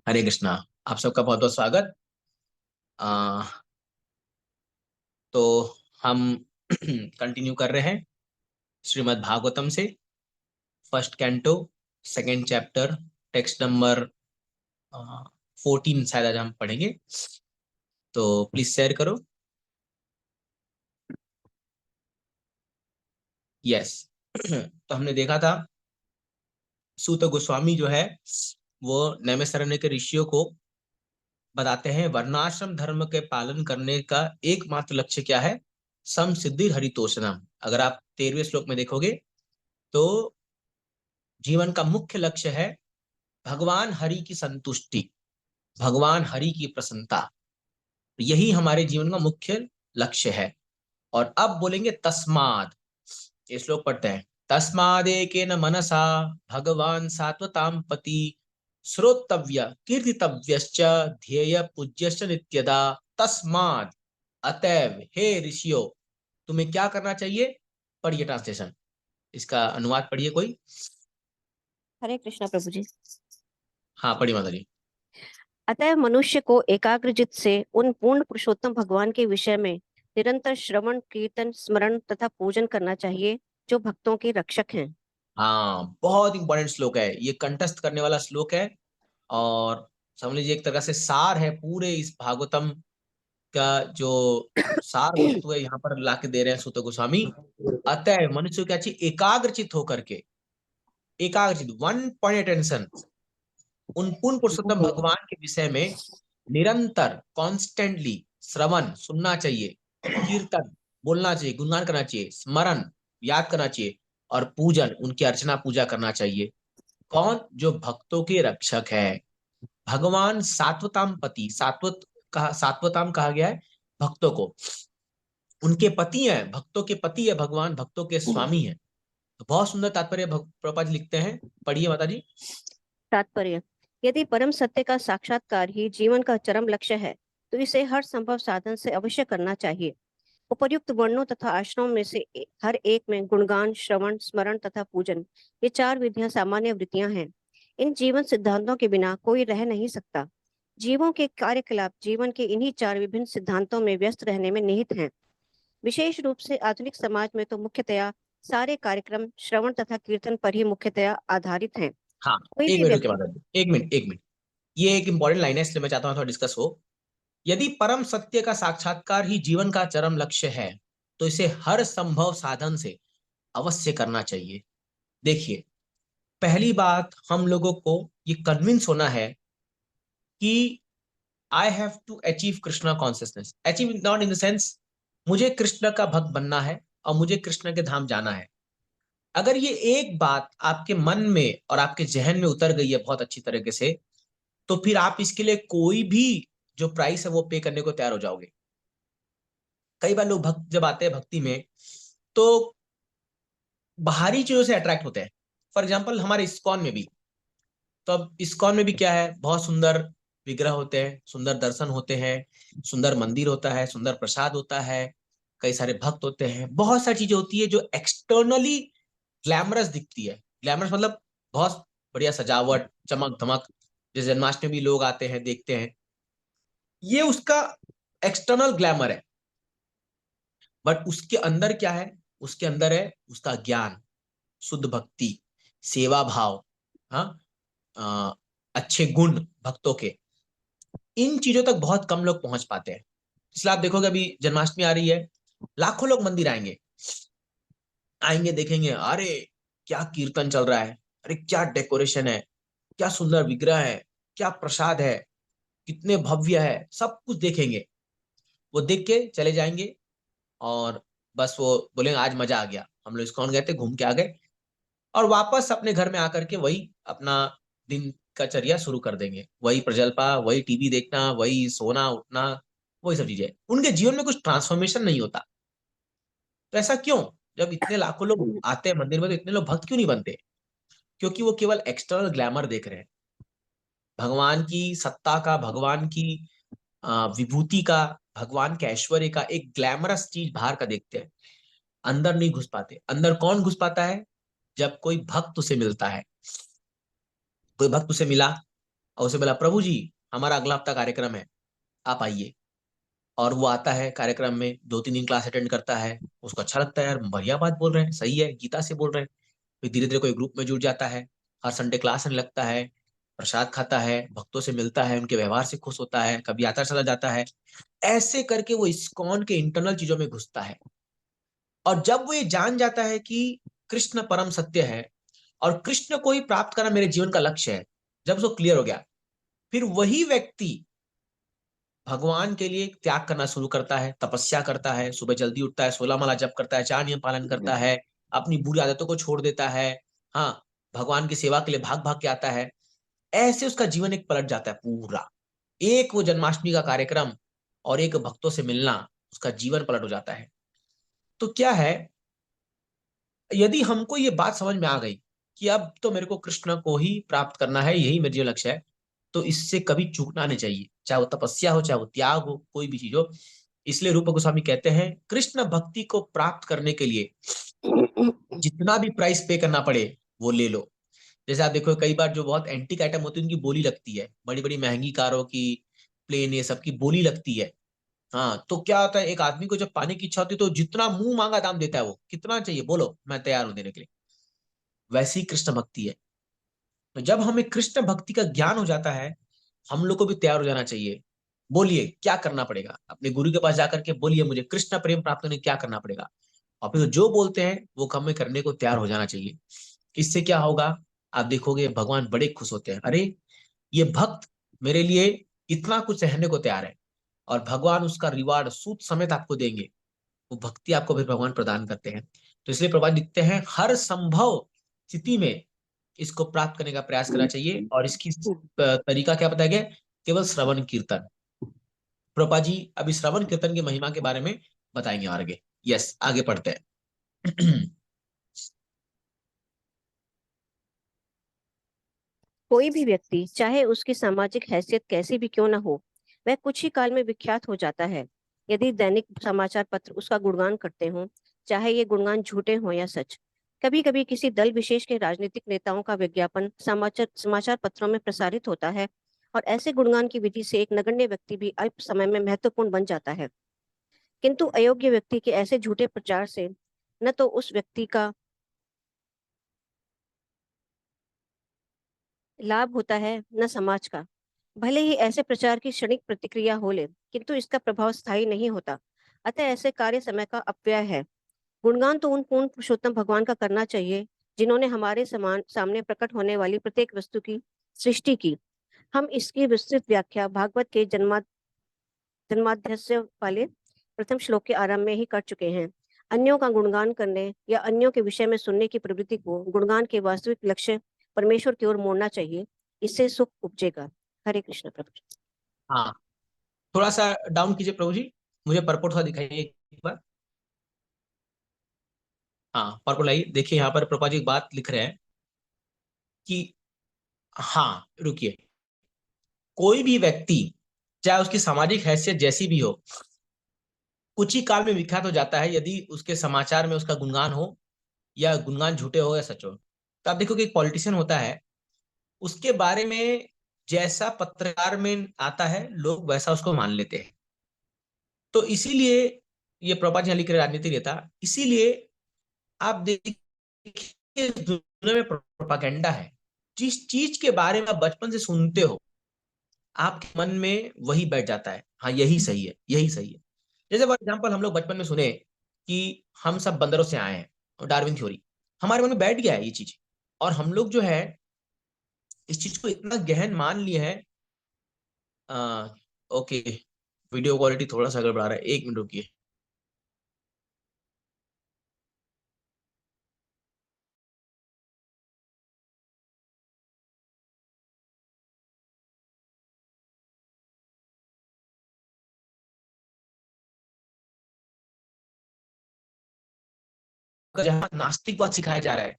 हरे कृष्णा। आप सबका बहुत बहुत स्वागत। आ, तो हम कंटिन्यू कर रहे हैं श्रीमद् भागवतम से। First canto, second chapter, text number 14 शायद आज हम पढ़ेंगे। तो प्लीज शेयर करो। यस। तो हमने देखा था सूत गोस्वामी जो है वो नैमिषारण्य के ऋषियों को बताते हैं वर्णाश्रम धर्म के पालन करने का एकमात्र लक्ष्य क्या है। सम सिद्धि हरितोषणम। अगर आप 13वें श्लोक में देखोगे तो जीवन का मुख्य लक्ष्य है भगवान हरि की संतुष्टि, भगवान हरि की प्रसन्नता। यही हमारे जीवन का मुख्य लक्ष्य है। और अब बोलेंगे तस्माद। ये श्लोक पढ़ते हैं। तस्मादेकेन मनसा भगवान सात्वताम पति श्रोतव्य कीर्तितव्यश्च ध्येय पूज्यश्च नित्यदा। तस्माद, अतएव हे ऋषियों, तुम्हें क्या करना चाहिए। पढ़िए ट्रांसलेशन, इसका अनुवाद पढ़िए कोई। हरे कृष्णा प्रभु जी। हाँ पढ़िए माता जी। अतः मनुष्य को एकाग्रचित से उन पूर्ण पुरुषोत्तम भगवान के विषय में निरंतर श्रवण कीर्तन स्मरण तथा पूजन करना चाहिए, जो भक्तों के रक्षक हैं। हाँ, बहुत इंपॉर्टेंट श्लोक है ये, कंठस्थ करने वाला श्लोक है। और समझ लीजिए एक तरह से सार है पूरे इस भागवतम का। जो सार वस्तु है यहाँ पर लाके दे रहे हैं सूत गोस्वामी। अतः मनुष्य को क्या चाहिए, एकाग्रचित होकर के, एकाग्रचित, वन पॉइंट अटेंशन, उन पूर्ण पुरुषोत्तम भगवान के विषय में निरंतर कॉन्स्टेंटली श्रवण सुनना चाहिए, कीर्तन बोलना चाहिए, गुणगान करना चाहिए, स्मरण याद करना चाहिए, और पूजन उनकी अर्चना पूजा करना चाहिए। कौन, जो भक्तों के रक्षक है। भगवान सात्वताम पति, सात्वताम कहा गया है भक्तों को। उनके पति हैं, भक्तों के पति है भगवान, भक्तों के स्वामी है। तो बहुत सुंदर तात्पर्य प्रभुपाद जी लिखते हैं। पढ़िए माता जी। तात्पर्य: यदि परम सत्य का साक्षात्कार ही जीवन का चरम लक्ष्य है, तो इसे हर संभव साधन से अवश्य करना चाहिए। उपर्युक्त वर्णों तथा आश्रमों में से हर एक में गुणगान, श्रवण, स्मरण तथा पूजन, ये चार विधियां सामान्य वृत्तियां हैं। इन जीवन सिद्धांतों के बिना कोई रह नहीं सकता। जीवों के कार्यकलाप जीवन के इन्हीं चार विभिन्न सिद्धांतों में व्यस्त रहने में निहित हैं। विशेष रूप से आधुनिक समाज में तो मुख्यतया सारे कार्यक्रम श्रवण तथा कीर्तन पर ही मुख्यतया आधारित हैं। हाँ, कोई एक भी मिनट रुकिए व्यक्ति। माता जी, एक मिनट एक मिनट। ये एक इंपॉर्टेंट लाइन है, इसलिए मैं चाहता हूँ थोड़ा डिस्कस हो। यदि परम सत्य का साक्षात्कार ही जीवन का चरम लक्ष्य है, तो इसे हर संभव साधन से अवश्य करना चाहिए। देखिए, पहली बात, हम लोगों को ये कन्विंस होना है कि I have to achieve Krishna consciousness. Achieve not in the sense मुझे कृष्ण का भक्त बनना है और मुझे कृष्ण के धाम जाना है। अगर ये एक बात आपके मन में और आपके जहन में उतर गई है बहुत अच्छी तरीके से, तो फिर आप इसके लिए कोई भी जो प्राइस है वो पे करने को तैयार हो जाओगे। कई बार लोग भक्त जब आते हैं भक्ति में, तो बाहरी चीजों से अट्रैक्ट होते हैं। फॉर एग्जाम्पल हमारे इस्कॉन में भी, तो अब इस्कॉन में भी क्या है, बहुत सुंदर विग्रह होते हैं, सुंदर दर्शन होते हैं, सुंदर मंदिर होता है, सुंदर प्रसाद होता है, कई सारे भक्त होते हैं, बहुत सारी चीजें होती है जो एक्सटर्नली ग्लैमरस दिखती है। ग्लैमरस मतलब बहुत बढ़िया सजावट, चमक धमक। जैसे जन्माष्टमी भी लोग आते हैं देखते हैं, ये उसका एक्सटर्नल ग्लैमर है। बट उसके अंदर क्या है, उसके अंदर है उसका ज्ञान, शुद्ध भक्ति, सेवा भाव, हाँ, अ, अच्छे गुण भक्तों के। इन चीजों तक बहुत कम लोग पहुंच पाते हैं। इसलिए आप देखोगे अभी जन्माष्टमी आ रही है, लाखों लोग मंदिर आएंगे, आएंगे देखेंगे, अरे क्या कीर्तन चल रहा है, अरे क्या डेकोरेशन है, क्या सुंदर विग्रह है, क्या प्रसाद है, कितने भव्य है, सब कुछ देखेंगे। वो देख के चले जाएंगे और बस वो बोलेंगे आज मजा आ गया, हम लोग इस्कॉन गए थे, घूम के आ गए। और वापस अपने घर में आकर के वही अपना दिन का चर्या शुरू कर देंगे, वही प्रजल्पा, वही टीवी देखना, वही सोना उठना, वही सब चीजें। उनके जीवन में कुछ ट्रांसफॉर्मेशन नहीं होता। तो ऐसा क्यों? जब इतने लाखों लोग आते हैं मंदिर में, तो इतने लोग भक्त क्यों नहीं बनते? क्योंकि वो केवल एक्सटर्नल ग्लैमर देख रहे हैं। भगवान की सत्ता का, भगवान की विभूति का, भगवान के ऐश्वर्य का एक ग्लैमरस चीज बाहर का देखते हैं, अंदर नहीं घुस पाते। अंदर कौन घुस पाता है? जब कोई भक्त उसे मिलता है। कोई भक्त उसे मिला, और उसे बोला प्रभु जी हमारा अगला हफ्ता कार्यक्रम है, आप आइए। और वो आता है कार्यक्रम में, 2-3 दिन क्लास अटेंड करता है, उसको अच्छा लगता है, यार बढ़िया बात बोल रहे हैं, सही है, गीता से बोल रहे हैं। फिर धीरे धीरे कोई ग्रुप में जुड़ जाता है, हर संडे क्लास में लगता है, प्रसाद खाता है, भक्तों से मिलता है, उनके व्यवहार से खुश होता है, कभी आता चला जाता है। ऐसे करके वो इस्कॉन के इंटरनल चीजों में घुसता है। और जब वो ये जान जाता है कि कृष्ण परम सत्य है और कृष्ण को ही प्राप्त करना मेरे जीवन का लक्ष्य है, जब उसको क्लियर हो गया, फिर वही व्यक्ति भगवान के लिए त्याग करना शुरू करता है, तपस्या करता है, सुबह जल्दी उठता है, 16 माला जप करता है, 4 नियम पालन करता है, अपनी बुरी आदतों को छोड़ देता है। हाँ, भगवान की सेवा के लिए भाग भाग के आता है। ऐसे उसका जीवन एक पलट जाता है पूरा। एक वो जन्माष्टमी का कार्यक्रम और एक भक्तों से मिलना, उसका जीवन पलट हो जाता है। तो क्या है, यदि हमको ये बात समझ में आ गई कि अब तो मेरे को कृष्ण को ही प्राप्त करना है, यही मेरे जीवन लक्ष्य है, तो इससे कभी चूकना नहीं चाहिए, चाहे वो तपस्या हो, चाहे वो त्याग हो, कोई भी चीज हो। इसलिए रूप गोस्वामी कहते हैं कृष्ण भक्ति को प्राप्त करने के लिए जितना भी प्राइस पे करना पड़े वो ले लो। जैसे आप देखो कई बार जो बहुत एंटीक आइटम होती है उनकी बोली लगती है, बड़ी बड़ी महंगी कारों की, प्लेन, ये सब की बोली लगती है। हाँ, तो क्या होता है, एक आदमी को जब पाने की इच्छा होती है तो जितना मुंह मांगा दाम देता है, वो कितना चाहिए बोलो, मैं तैयार हूं देने के लिए। वैसी कृष्ण भक्ति है। तो जब हमें कृष्ण भक्ति का ज्ञान हो जाता है, हम लोग को भी तैयार हो जाना चाहिए। बोलिए क्या करना पड़ेगा, अपने गुरु के पास जाकर के बोलिए मुझे कृष्ण प्रेम प्राप्त करने क्या करना पड़ेगा। और फिर जो बोलते हैं वो हमें करने को तैयार हो जाना चाहिए। इससे क्या होगा, आप देखोगे भगवान बड़े खुश होते हैं, अरे ये भक्त मेरे लिए इतना कुछ सहने को तैयार है। और भगवान उसका रिवार्ड सूद समेत आपको देंगे। वो भक्ति आपको फिर भगवान प्रदान करते हैं। तो इसलिए प्रभुपाद लिखते हैं हर संभव स्थिति में इसको प्राप्त करने का प्रयास करना चाहिए। और इसकी तरीका क्या बताया गया, केवल श्रवण कीर्तन। प्रभुपाद जी अभी श्रवण कीर्तन की महिमा के बारे में बताएंगे आगे। यस, आगे पढ़ते हैं। कोई भी व्यक्ति चाहे उसकी सामाजिक हैसियत कैसी भी क्यों न हो, वह कुछ ही काल में विख्यात हो जाता है। यदि दैनिक समाचार पत्र उसका गुणगान करते हों, चाहे ये गुणगान झूठे हों या सच। कभी कभी किसी दल विशेष के राजनीतिक नेताओं का विज्ञापन समाचार समाचार पत्रों में प्रसारित होता है, और ऐसे गुणगान की विधि से एक नगण्य व्यक्ति भी अल्प समय में महत्वपूर्ण बन जाता है। किंतु अयोग्य व्यक्ति के ऐसे झूठे प्रचार से न तो उस व्यक्ति का लाभ होता है न समाज का। भले ही ऐसे प्रचार की क्षणिक प्रतिक्रिया हो ले, किंतु इसका प्रभाव स्थायी नहीं होता। अतः ऐसे कार्य समय का अपव्यय है। गुणगान तो उन पूर्ण पुरुषोत्तम भगवान का करना चाहिए जिन्होंने हमारे समान सामने प्रकट होने वाली प्रत्येक वस्तु की सृष्टि की। हम इसकी विस्तृत व्याख्या भागवत के जन्माध्याय वाले प्रथम श्लोक के आरंभ में ही कर चुके हैं। अन्यों का गुणगान करने या अन्यों के विषय में सुनने की प्रवृत्ति को गुणगान के वास्तविक लक्ष्य परमेश्वर की ओर मोड़ना चाहिए। इससे सुख उपजेगा। हरे कृष्ण प्रभु। हाँ, थोड़ा सा डाउन कीजिए प्रभु जी, मुझे परपोर्ट थोड़ा दिखाइए एक बार। हाँ, परपोर्ट लाइए, देखिए यहाँ पर प्रभुपाद जी एक बात लिख रहे हैं कि, हाँ रुकिए, कोई भी व्यक्ति चाहे उसकी सामाजिक हैसियत जैसी भी हो, कुछ ही काल में विख्यात हो जाता है यदि उसके समाचार में उसका गुणगान हो, या गुणगान झूठे हो या सच हो। तो आप देखो कि एक पॉलिटिशियन होता है, उसके बारे में जैसा पत्रकार में आता है लोग वैसा उसको मान लेते हैं। तो इसीलिए ये प्रभुपाद जी यहाँ लिख रहे राजनीति नेता, इसीलिए आप देखिए इस दुनिया में प्रोपागेंडा है। जिस चीज के बारे में आप बचपन से सुनते हो, आपके मन में वही बैठ जाता है, हाँ यही सही है, यही सही है। जैसे फॉर एग्जाम्पल हम लोग बचपन में सुने कि हम सब बंदरों से आए हैं, और डार्विन थ्योरी हमारे मन में बैठ गया है ये चीज। और हम लोग जो है इस चीज को इतना गहन मान लिए है। आ, ओके, वीडियो क्वालिटी थोड़ा सा गड़बड़ा रहा है, 1 मिनट रुकिए। जहाँ नास्तिकवाद सिखाया जा रहा है,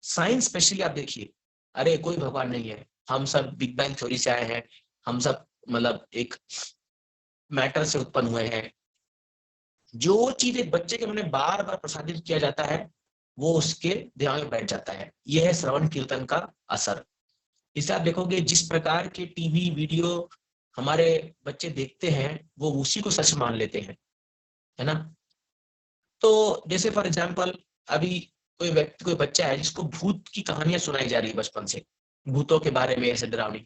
साइंस स्पेशली आप देखिए, अरे कोई भगवान नहीं है, हम सब बिग बैंग थ्योरी से आए हैं, हम सब मतलब एक मैटर से उत्पन्न हुए हैं। जो चीज एक बच्चे के मन में बार बार प्रसारित किया जाता है, वो उसके दिमाग में बैठ जाता है। यह है श्रवण कीर्तन का असर। इसे आप देखोगे जिस प्रकार के टीवी वीडियो हमारे बच्चे देखते हैं वो उसी को सच मान लेते हैं, है ना। तो जैसे फॉर एग्जाम्पल अभी कोई व्यक्ति, कोई बच्चा है जिसको भूत की कहानियां सुनाई जा रही है बचपन से, भूतों के बारे में ऐसे डरावनी,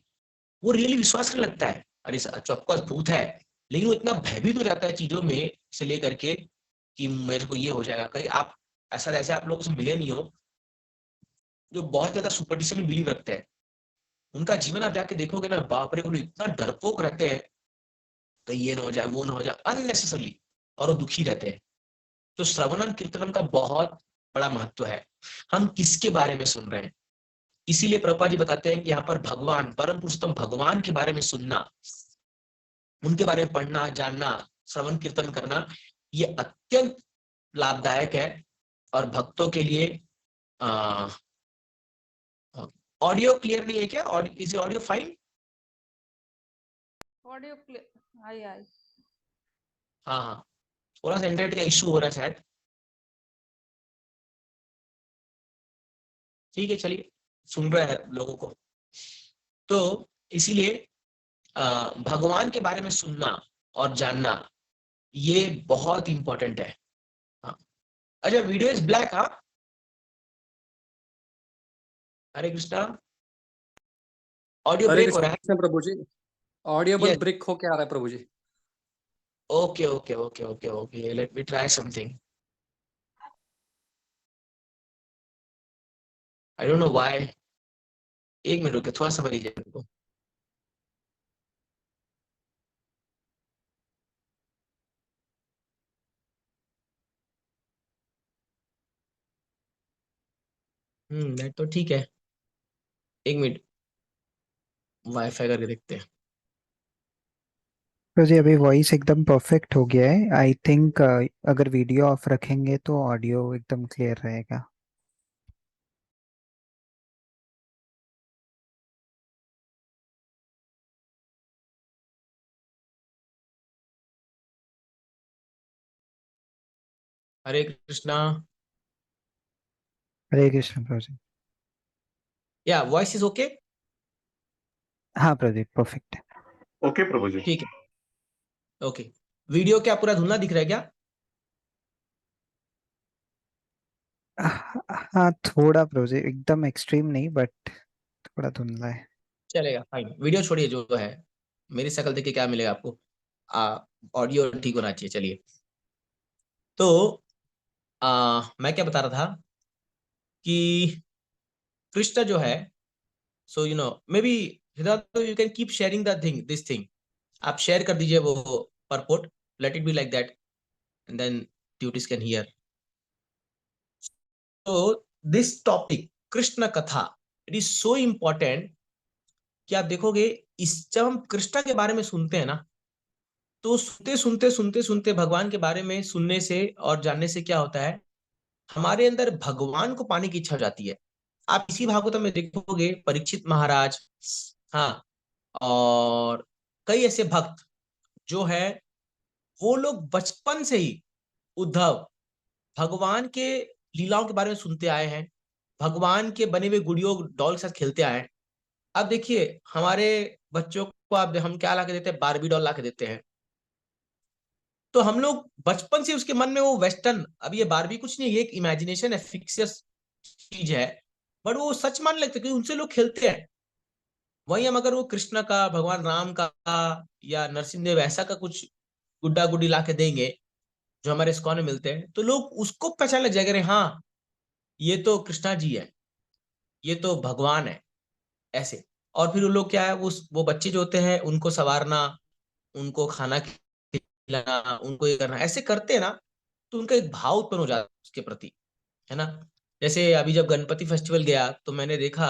वो रियली विश्वास करने लगता है, अरे ऑफकोर्स भूत है, लेकिन वो इतना भयभीत हो जाता है चीजों में से लेकर के कि मेरे को ये हो जाएगा कहीं। आप ऐसा, ऐसे आप लोगों से मिले नहीं हो जो बहुत ज्यादा सुपरस्टिशन में बिलीव रखते हैं, उनका जीवन आप जाके देखोगे ना, बाप रे, वो इतना डरपोक रहते हैं, कहीं ये ना हो जाए, वो ना हो जाए, अननेसेसरली, और वो दुखी रहते हैं। तो श्रवणम कीर्तनम का बहुत बड़ा महत्व है। हम किसके बारे में सुन रहे हैं, इसीलिए प्रभुपाद जी बताते हैं कि यहाँ पर भगवान, परम पुरुषोत्तम भगवान के बारे में सुनना, उनके बारे में पढ़ना, जानना, श्रवण कीर्तन करना, ये अत्यंत लाभदायक है। और भक्तों के लिए ऑडियो क्लियर नहीं है क्या? Is audio fine? Audio clear I I. हाँ हाँ, थोड़ा सा इंटरनेट का इश्यू हो रहा है शायद। ठीक है, चलिए, सुन रहे हैं लोगों को। तो इसीलिए भगवान के बारे में सुनना और जानना ये बहुत इंपॉर्टेंट है। हाँ, अच्छा, वीडियो इज ब्लैक, हाँ। हरे कृष्णा, ऑडियो हरे ब्रेक हो रहा है। कृष्ण प्रभु जी। ऑडियो बस यस, ब्रेक होके आ रहा है Prabhu ji. Okay okay okay okay okay, let me try something. I don't know why. एक मिनट रुके, थोड़ा सा लीजिए मेरे को। नेट तो ठीक है, एक मिनट, वाईफाई करके देखते हैं। तो जी अभी वॉइस एकदम परफेक्ट हो गया है आई थिंक। अगर वीडियो ऑफ रखेंगे तो ऑडियो एकदम क्लियर रहेगा। हरे कृष्णा। हरे कृष्ण प्रभु जी। या वॉइस इज ओके? हाँ प्रभु जी, परफेक्ट है। ओके प्रभु जी। ठीक है, ओके। वीडियो क्या पूरा धुंधला दिख रहा है क्या? हाँ थोड़ा प्रभु जी, एकदम एक्सट्रीम नहीं बट थोड़ा धुंधला है। चलेगा, फाइन, वीडियो छोड़िए, जो है मेरी शक्ल देख के क्या मिलेगा आपको। ऑडियो ठीक होना चाहिए। चलिए, तो मैं क्या बता रहा था कि कृष्ण जो है, so maybe, you can keep sharing the thing, this thing, आप शेयर कर दीजिए वो purport, let it be like that, and then ट्यूटिस कैन हियर। तो this topic Krishna katha, it is so important कि आप देखोगे, इस जब हम कृष्ण के बारे में सुनते हैं ना, तो सुनते सुनते भगवान के बारे में सुनने से और जानने से क्या होता है, हमारे अंदर भगवान को पाने की इच्छा हो जाती है। आप इसी भागवत में देखोगे परीक्षित महाराज, हाँ, और कई ऐसे भक्त जो है, वो लोग बचपन से ही उद्धव भगवान के लीलाओं के बारे में सुनते आए हैं, भगवान के बने हुए गुड़ियों डॉल के साथ खेलते आए हैं। अब देखिए, हमारे बच्चों को अब हम क्या ला के देते हैं, बारबी डॉल ला के देते हैं। तो हम लोग बचपन से उसके मन में वो वेस्टर्न, अब ये बारबी कुछ नहीं, ये एक इमेजिनेशन है, फिक्सियस चीज है, बट वो सच मान लगता है क्योंकि उनसे लोग खेलते हैं। वही हम अगर वो कृष्ण का, भगवान राम का, या नरसिंह देव ऐसा का कुछ गुड्डा गुड्डी ला के देंगे जो हमारे इस्कॉन में मिलते हैं, तो लोग उसको पहचान लग जाएंगे, अरे हाँ, ये तो कृष्णा जी है, ये तो भगवान है, ऐसे। और फिर वो लोग क्या है, वो बच्चे जो होते हैं उनको संवारना, उनको खाना खिलाना, उनको ये करना, ऐसे करते हैं ना, तो उनका एक भाव उत्पन्न हो जाता है उसके प्रति, है ना। जैसे अभी जब गणपति फेस्टिवल गया तो मैंने देखा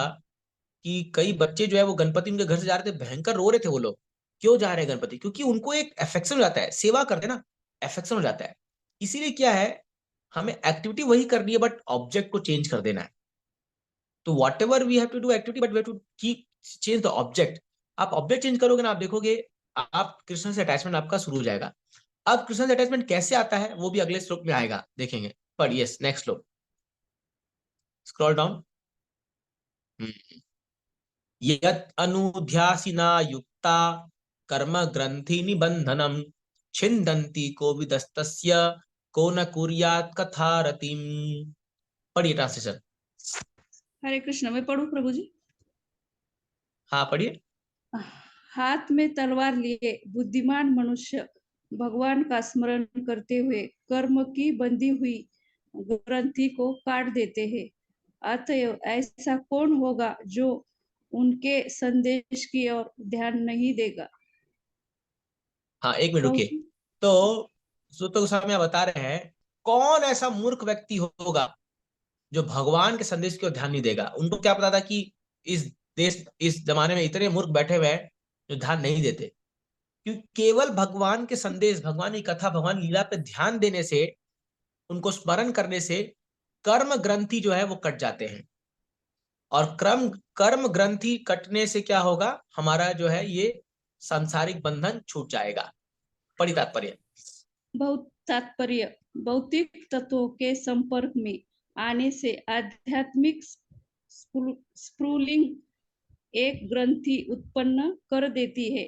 कि कई बच्चे जो है वो गणपति उनके घर से जा रहे थे, भयंकर रो रहे थे वो लोग। क्यों जा रहे हैं गणपति? क्योंकि उनको एक अफेक्शन हो जाता है, सेवा करते हैं ना, अफेक्शन हो जाता है। इसीलिए क्या है, हमें एक्टिविटी वही करनी है बट ऑब्जेक्ट को चेंज कर देना है। तो whatever we have to do activity, but we have to keep change the object. आप ऑब्जेक्ट चेंज करोगे ना, आप देखोगे आप कृष्ण से अटैचमेंट आपका शुरू हो जाएगा। अब कृष्ण से अटैचमेंट कैसे आता है वो भी अगले श्लोक में आएगा, देखेंगे। पर यस, नेक्स्ट श्लोक, स्क्रॉल डाउन। यत् अनुध्यासिना युक्ता कर्म ग्रंथि निबंधनम छिन्दन्ति कोविदस्तस्य को न कुर्यात् कथारतिम। पढ़िए ट्रांसलेशन। हरे कृष्ण। मैं पढ़ूं प्रभु जी? हाँ पढ़िए। हाथ में तलवार लिए बुद्धिमान मनुष्य भगवान का स्मरण करते हुए कर्म की बंधी हुई ग्रंथि को काट देते हैं। अतएव ऐसा कौन होगा जो उनके संदेश की ओर ध्यान नहीं देगा? हाँ एक मिनट प्रभु रुकिए। जी। तो सुत गोस्वामी बता रहे हैं कौन ऐसा मूर्ख व्यक्ति होगा जो भगवान के संदेश की ओर ध्यान नहीं देगा। उनको क्या पता था कि इस इस जमाने में इतने मूर्ख बैठे हुए हैं जो ध्यान नहीं देते। क्योंकि केवल भगवान के संदेश, भगवान की कथा, भगवान लीला पे ध्यान देने से, उनको स्मरण करने से कर्म ग्रंथि जो है वो कट जाते हैं। और कर्म ग्रंथि कटने से क्या होगा, हमारा जो है ये सांसारिक बंधन छूट जाएगा। पढ़िए तात्पर्य। बहुत तात्पर्य। भौतिक तत्वों के संपर्क में आने से आध्यात्मिक स्फुलिंग एक ग्रंथि उत्पन्न कर देती है।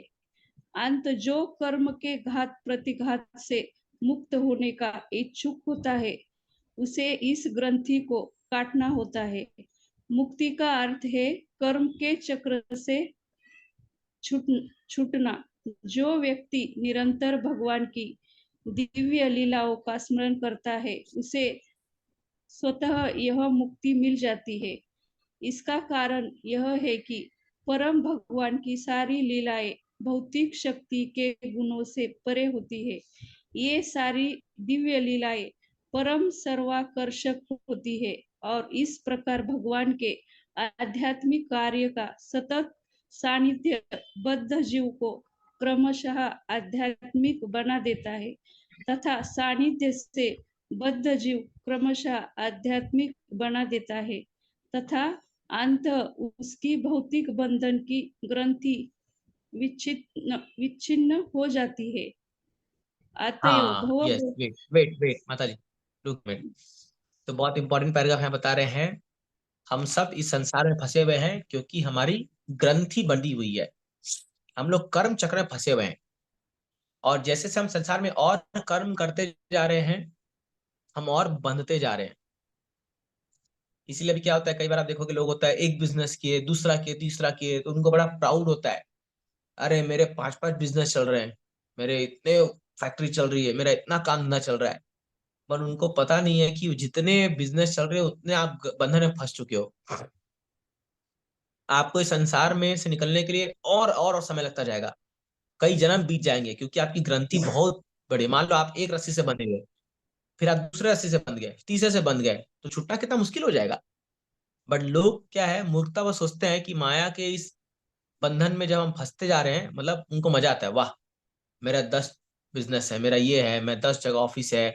अंत जो कर्म के घात प्रतिघात से मुक्त होने का इच्छुक होता है उसे इस ग्रंथि को काटना होता है। मुक्ति का अर्थ है कर्म के चक्र से छूटना। जो व्यक्ति निरंतर भगवान की दिव्य लीलाओं का स्मरण करता है उसे स्वतः यह मुक्ति मिल जाती है। इसका कारण यह है कि परम भगवान की सारी लीलाएं भौतिक शक्ति के गुणों से परे होती है। ये सारी दिव्य लीलाएं परम सर्वाकर्षक होती है और इस प्रकार भगवान के आध्यात्मिक कार्य का सतत सानिध्य बद्ध जीव को क्रमशः आध्यात्मिक बना देता है तथा सानिध्य से बद्ध जीव क्रमशः आध्यात्मिक बना देता है तथा अंत उसकी भौतिक बंधन की ग्रंथि विच्छिन्न हो जाती है। अतएव हाँ भव यस, वेट वेट वेट माता जी, रुक मिनट। तो बहुत इंपॉर्टेंट पैराग्राफ यहाँ बता रहे हैं। हम सब इस संसार में फंसे हुए हैं क्योंकि हमारी ग्रंथि बंधी हुई है। हम लोग कर्म चक्र में फंसे हुए हैं और जैसे से हम संसार में और कर्म करते जा रहे हैं हम और बंधते जा रहे हैं। इसीलिए भी क्या होता है, कई बार आप देखोगे लोग होता है एक बिजनेस किए, दूसरा किए, तीसरा किए, तो उनको बड़ा प्राउड होता है। अरे मेरे 5-5 बिजनेस चल रहे हैं, मेरे इतने फैक्ट्री चल रही है, मेरा इतना काम धंधा चल रहा है। पर उनको पता नहीं है कि जितने बिजनेस चल रहे हो उतने आप बंधन में फंस चुके हो। आपको इस संसार में से निकलने के लिए और समय लगता जाएगा, कई जन्म बीत जाएंगे क्योंकि आपकी ग्रंथि बहुत बड़ी। मान लो आप एक रस्सी से बंधे गए, फिर आप दूसरे रस्सी से बंध गए, तीसरे से बंध गए, तो छूटना कितना मुश्किल हो जाएगा। बट लोग क्या है, मूर्खता वो सोचते हैं कि माया के इस बंधन में जब हम फंसते जा रहे हैं, मतलब उनको मजा आता है, वाह मेरा 10 बिजनेस है, मेरा ये है, मैं 10 जगह ऑफिस है।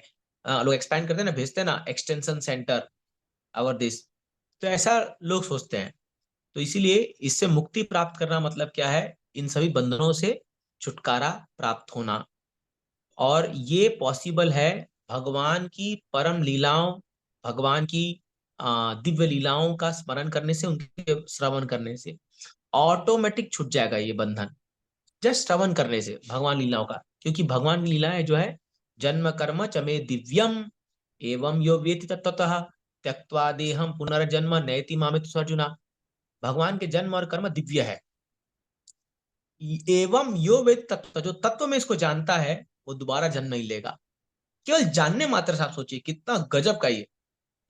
लोग एक्सपैंड करते हैं ना, भेजते हैं ना एक्सटेंशन सेंटर अवर दिस। तो ऐसा लोग सोचते हैं। तो इसीलिए इससे मुक्ति प्राप्त करना मतलब क्या है, इन सभी बंधनों से छुटकारा प्राप्त होना। और ये पॉसिबल है भगवान की परम लीलाओं, भगवान की दिव्य लीलाओं का स्मरण करने से, उनके श्रवण करने से ऑटोमेटिक छूट जाएगा ये बंधन। जस्ट श्रवण करने से भगवान लीलाओं का, क्योंकि भगवान की लीलाएं जो है जन्म कर्म चमे दिव्यम एवं यो वेति तत्वतः त्यक्त्वा देहम पुनर्जन्म नयति मामित अर्जुना। भगवान के जन्म और कर्म दिव्य है। एवं यो वेद तत्व, जो तत्व में इसको जानता है वो दोबारा जन्म नहीं लेगा। केवल जानने मात्र से आप सोचिए कितना गजब का ये।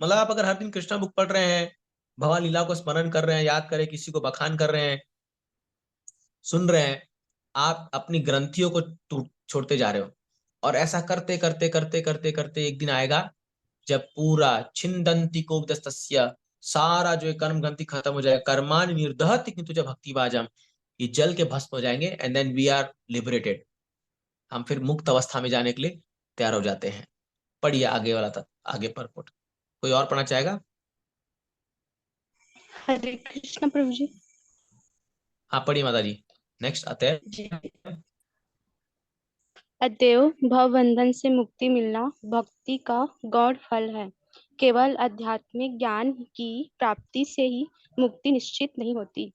मतलब आप अगर हर दिन कृष्णा बुक पढ़ रहे हैं, भगवान लीला को स्मरण कर रहे हैं, याद करें, किसी को बखान कर रहे हैं, सुन रहे हैं, आप अपनी ग्रंथियों को टूट छोड़ते जा रहे हो। और ऐसा करते करते करते करते करते एक दिन आएगा जब पूरा छिंदंती को सारा जो है कर्म ग्रंथि खत्म हो जाएगा, कर्मानि निर्दहति किंतु जब भक्ति भाजम, ये जल के भस्म हो जाएंगे and then we are liberated. हम फिर मुक्त अवस्था में जाने के लिए तैयार हो जाते हैं। पढ़िए आगे वाला था, आगे परपुट कोई और पढ़ना चाहेगा? हरे कृष्ण प्रभु जी। हाँ पढ़िए माता जी, नेक्स्ट आते हैं। जी। अतएव भवबंधन से मुक्ति मिलना भक्ति का गौण फल है। केवल आध्यात्मिक ज्ञान की प्राप्ति से ही मुक्ति निश्चित नहीं होती।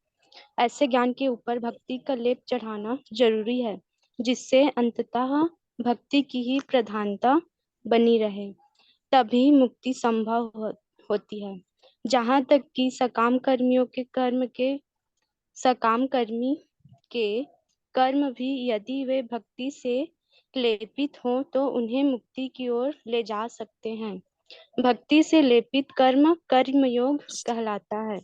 ऐसे ज्ञान के ऊपर भक्ति का लेप चढ़ाना जरूरी है, जिससे अंततः भक्ति की ही प्रधानता बनी रहे। तभी मुक्ति संभव होती है। जहाँ तक कि सकाम कर्मी के कर्म भी यदि वे भक्ति से लेपित हों तो उन्हें मुक्ति की ओर ले जा सकते हैं। भक्ति से लेपित कर्म कर्मयोग कहलाता है।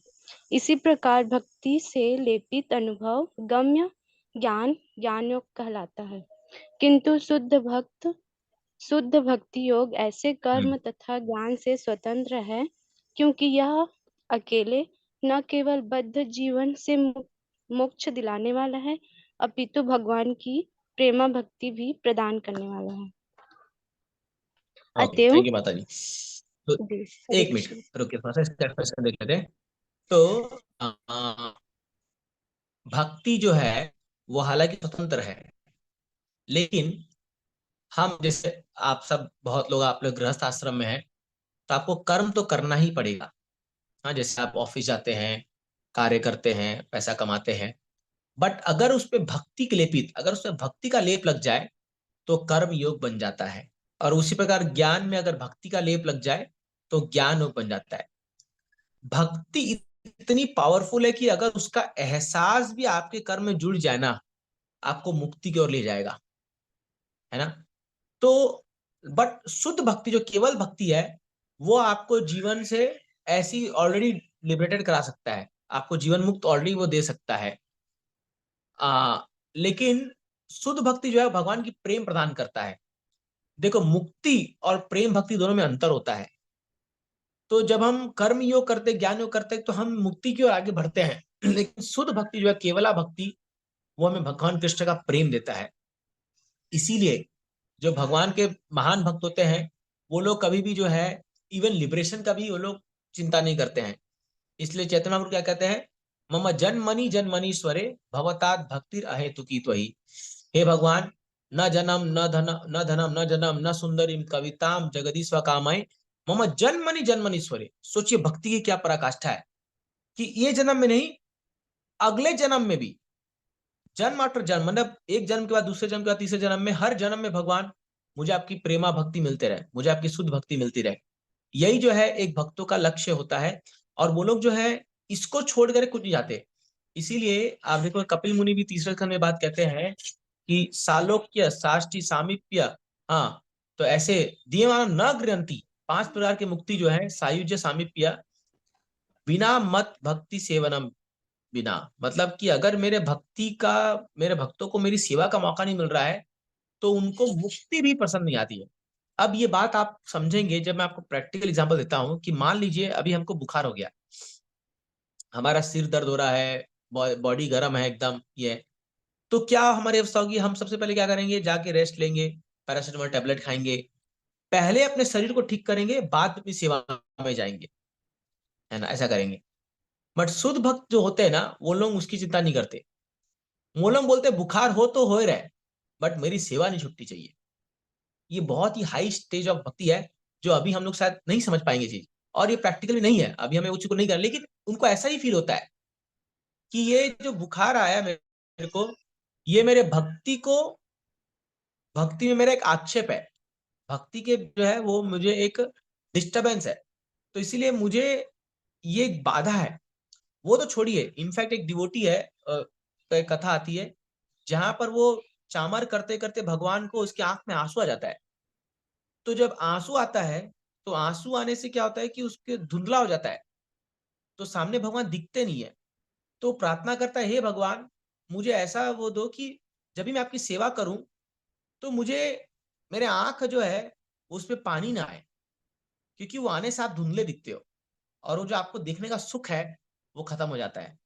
इसी प्रकार भक्ति से लेपित अनुभव गम्य ज्ञान ज्ञानयोग कहलाता है। किंतु शुद्ध भक्ति योग ऐसे कर्म तथा ज्ञान से स्वतंत्र है, क्योंकि यह अकेले न केवल बद्ध जीवन से मोक्ष दिलाने वाला है, अपितु भगवान की प्रेमा भक्ति भी प्रदान करने वाला है। ओके, अतएव थैंक यू माता जी। तो जी, हरे एक कृष्ण। मिनट रुकिए, थोड़ा सा इसका एक्सप्रेशन देख लेते हैं। तो भक्ति जो है वो हालांकि स्वतंत्र है, लेकिन हम जैसे आप सब बहुत लोग, आप लोग गृहस्थ आश्रम में हैं, तो आपको कर्म तो करना ही पड़ेगा। हाँ, जैसे आप ऑफिस जाते हैं, कार्य करते हैं, पैसा कमाते हैं, बट अगर उस पे भक्ति के लेपित, अगर उसमें भक्ति का लेप लग जाए तो कर्म योग बन जाता है। और उसी प्रकार ज्ञान में अगर भक्ति का लेप लग जाए तो ज्ञान योग बन जाता है। भक्ति इतनी पावरफुल है कि अगर उसका एहसास भी आपके कर्म में जुड़ जाए ना, आपको मुक्ति की ओर ले जाएगा, है ना। तो बट शुद्ध भक्ति जो केवल भक्ति है, वो आपको जीवन से ऐसी ऑलरेडी लिबरेटेड करा सकता है, आपको जीवन मुक्त ऑलरेडी वो दे सकता है। लेकिन शुद्ध भक्ति जो है भगवान की प्रेम प्रदान करता है। देखो, मुक्ति और प्रेम भक्ति दोनों में अंतर होता है। तो जब हम कर्म योग करते, ज्ञान योग करते, तो हम मुक्ति की ओर आगे बढ़ते हैं। लेकिन शुद्ध भक्ति जो है, केवला भक्ति, वो हमें भगवान कृष्ण का प्रेम देता है। इसीलिए जो भगवान के महान भक्त होते हैं, वो लोग कभी भी जो है इवन लिबरेशन का भी वो लोग चिंता नहीं करते हैं। इसलिए चैतन्य महाप्रभु क्या कहते हैं, मम जन्मनि जन्मनीश्वरे भवतात भक्तिर अहेतुकी त्वयि। हे भगवान, न जन्म न धनम न जन्म न सुंदरीम कविताम जगदीश्वर कामय मम जन्मनि जन्मनीश्वरे। सोचिए भक्ति की क्या पराकाष्ठा है कि ये जन्म में नहीं, अगले जन्म में भी, जन्म आफ्टर जन्म, मतलब एक जन्म के बाद दूसरे जन्म के बाद तीसरे जन्म में, हर जन्म में भगवान मुझे आपकी प्रेमा भक्ति मिलते रहे, मुझे आपकी शुद्ध भक्ति मिलती रहे। यही जो है एक भक्तों का लक्ष्य होता है। और वो लोग जो है इसको छोड़कर कुछ नहीं जाते। इसीलिए आप देखो, कपिल मुनि भी तीसरे खंड में बात कहते हैं कि सालोक्य साष्टी सामीप्य, हाँ, तो ऐसे दीयमान न ग्रंथि, 5 प्रकार की मुक्ति जो है, सायुज्य सामीप्य बिना मत भक्ति सेवनम, बिना मतलब कि अगर मेरे भक्तों को मेरी सेवा का मौका नहीं मिल रहा है तो उनको मुक्ति भी पसंद नहीं आती है। अब ये बात आप समझेंगे जब मैं आपको प्रैक्टिकल एग्जांपल देता हूं कि मान लीजिए अभी हमको बुखार हो गया, हमारा सिर दर्द हो रहा है, बॉडी गर्म है एकदम, ये, तो क्या हमारी अवस्था होगी, हम सबसे पहले क्या करेंगे, जाके रेस्ट लेंगे, पैरासिटामोल टैबलेट खाएंगे, पहले अपने शरीर को ठीक करेंगे, बाद में अपनी सेवा में जाएंगे, है ना, ऐसा करेंगे। बट शुद्ध भक्त जो होते हैं ना, वो लोग उसकी चिंता नहीं करते। वो लोग बोलते हैं बुखार हो तो हो रहे, बट मेरी सेवा नहीं छूटनी चाहिए। ये बहुत ही हाई स्टेज ऑफ भक्ति है, जो अभी हम लोग शायद नहीं समझ पाएंगे चीज, और ये प्रैक्टिकली नहीं है, अभी हमें उस चीज को नहीं करना, लेकिन उनको ऐसा ही फील होता है कि ये जो बुखार आया मेरे को, ये मेरे भक्ति में मेरा एक आक्षेप है, भक्ति के जो है वो मुझे एक डिस्टरबेंस है, तो इसीलिए मुझे ये एक बाधा है। वो तो छोड़िए, इनफैक्ट एक डिवोटी है, तो एक कथा आती है जहां पर वो चामर करते करते भगवान को उसकी आंख में आंसू आ जाता है। तो जब आंसू आता है, तो आंसू आने से क्या होता है कि उसके धुंधला हो जाता है, तो सामने भगवान दिखते नहीं है। तो प्रार्थना करता है, हे भगवान, मुझे ऐसा वो दो कि जब भी मैं आपकी सेवा करूं तो मुझे मेरे आंख जो है उस पे पानी ना आए, क्योंकि वो आने से आप धुंधले दिखते हो, और वो जो आपको देखने का सुख है वो खत्म हो जाता है।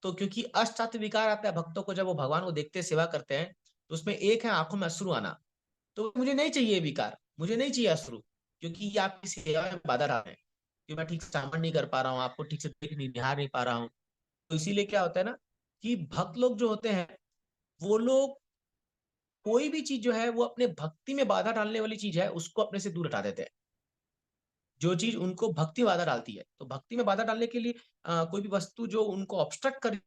तो क्योंकि अष्टात्व विकार आता है भक्तों को, जब वो भगवान को देखते सेवा करते हैं, तो उसमें एक है आंखों में अश्रु आना। तो मुझे नहीं चाहिए विकार, मुझे नहीं चाहिए अश्रु, क्योंकि ये आपकी सेवा में बाधा डाल रहे हैं, कि मैं ठीक से चामन नहीं कर पा रहा हूँ, आपको ठीक से देख नहीं निहार नहीं पा रहा हूँ। तो इसीलिए क्या होता है ना कि भक्त लोग जो होते हैं, वो लोग कोई भी चीज जो है वो अपने भक्ति में बाधा डालने वाली चीज है, उसको अपने से दूर हटा देते हैं। जो चीज उनको भक्ति में बाधा डालती है। तो भक्ति में बाधा डालने के लिए कोई भी वस्तु जो उनको ऑब्स्ट्रक्ट कर रही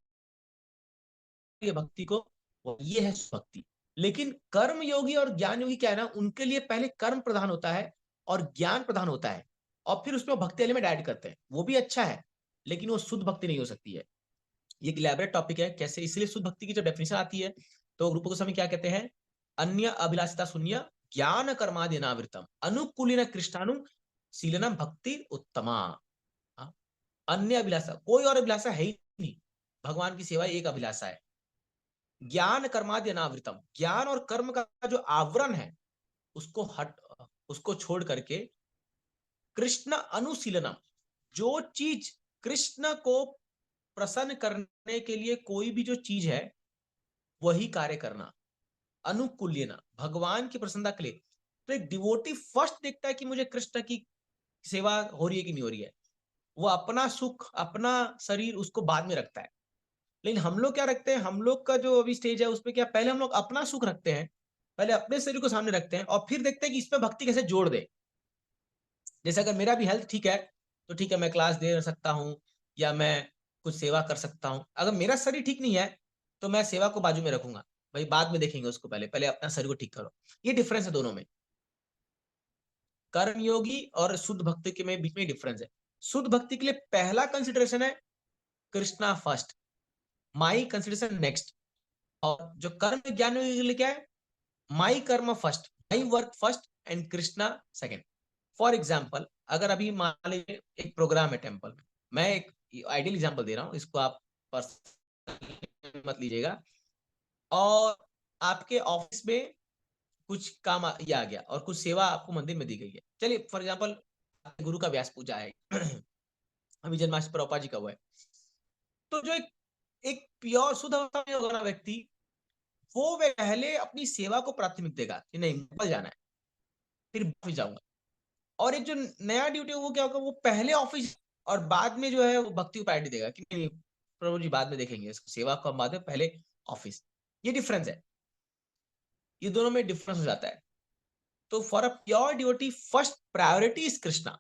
है भक्ति को, ये है भक्ति। लेकिन कर्म योगी और ज्ञान योगी क्या है ना, उनके लिए पहले कर्म प्रधान होता है और ज्ञान प्रधान होता है, और फिर उसमें भक्ति एलिमेंट ऐड करते हैं। वो भी अच्छा है, लेकिन वो शुद्ध भक्ति नहीं हो सकती है। ये एक इलैबोरेट टॉपिक है कैसे, इसलिए शुद्ध भक्ति की जब डेफिनेशन आती है तो रूप गोस्वामी क्या कहते हैं, अन्य अभिलाषिता शून्य ज्ञान कर्मादि अनावृतम अनुकूलिन कृष्णानु शीलनम भक्ति उत्तमा। हाँ? अन्य अभिलाषा, कोई और अभिलाषा है ही नहीं, भगवान की सेवा एक अभिलाषा है। ज्ञान कर्मादि अनावृतम, ज्ञान और कर्म का जो आवरण है उसको छोड़ करके कृष्ण अनुशीलनम, जो चीज कृष्ण को प्रसन्न करने के लिए कोई भी जो चीज है वही कार्य करना। अनुकूल्यना, भगवान की प्रसन्नता के लिए। तो एक डिवोटी फर्स्ट देखता है कि मुझे कृष्ण की सेवा हो रही है कि नहीं हो रही है। वो अपना सुख, अपना शरीर उसको बाद में रखता है। लेकिन हम लोग क्या रखते हैं, हम लोग का जो अभी स्टेज है उसमें क्या, पहले हम लोग अपना सुख रखते हैं, पहले अपने शरीर को सामने रखते हैं और फिर देखते हैं कि इसमें भक्ति कैसे जोड़ दे। जैसे अगर मेरा भी हेल्थ ठीक है तो ठीक है, मैं क्लास दे सकता हूँ या मैं कुछ सेवा कर सकता हूँ। अगर मेरा शरीर ठीक नहीं है तो मैं सेवा को बाजू में रखूंगा, भाई बाद में देखेंगे उसको, पहले पहले अपना शरीर को ठीक करो। ये डिफरेंस है दोनों में, कर्मयोगी और शुद्ध भक्ति के में बीच में डिफरेंस है। शुद्ध भक्ति के लिए पहला कंसिडरेशन है कृष्णा फर्स्ट, माई कंसिडरेशन नेक्स्ट। और जो कर्म ज्ञान योगी के लिए क्या है, माई कर्म first, my work first and Krishna second. For example, अगर अभी मान लीजिए एक प्रोग्राम है टेम्पल में, मैं एक आइडियल एग्जाम्पल दे रहा हूँ, इसको आप मत लीजिएगा, और आपके ऑफिस में कुछ काम ये आ गया और कुछ सेवा आपको मंदिर में दी गई है। चलिए फॉर एग्जाम्पल गुरु का व्यास पूजा है अभी जन्माष्टमी प्रभुपाद जी का हुआ है। तो जो एक प्योर शुद्ध अवस्था में होगा ना व्यक्ति, वो पहले अपनी सेवा को प्राथमिक देगा कि नहीं निकल जाना है, फिर जाऊंगा। और एक जो नया ड्यूटी वो क्या होगा, वो पहले ऑफिस और बाद में जो है वो भक्ति को प्रायोरिटी देगा कि नहीं प्रभु जी बाद में देखेंगे इसको, सेवा को हम बाद में, पहले ऑफिस। ये डिफरेंस है, ये दोनों में डिफरेंस हो जाता है। तो for a pure duty first priority is Krishna,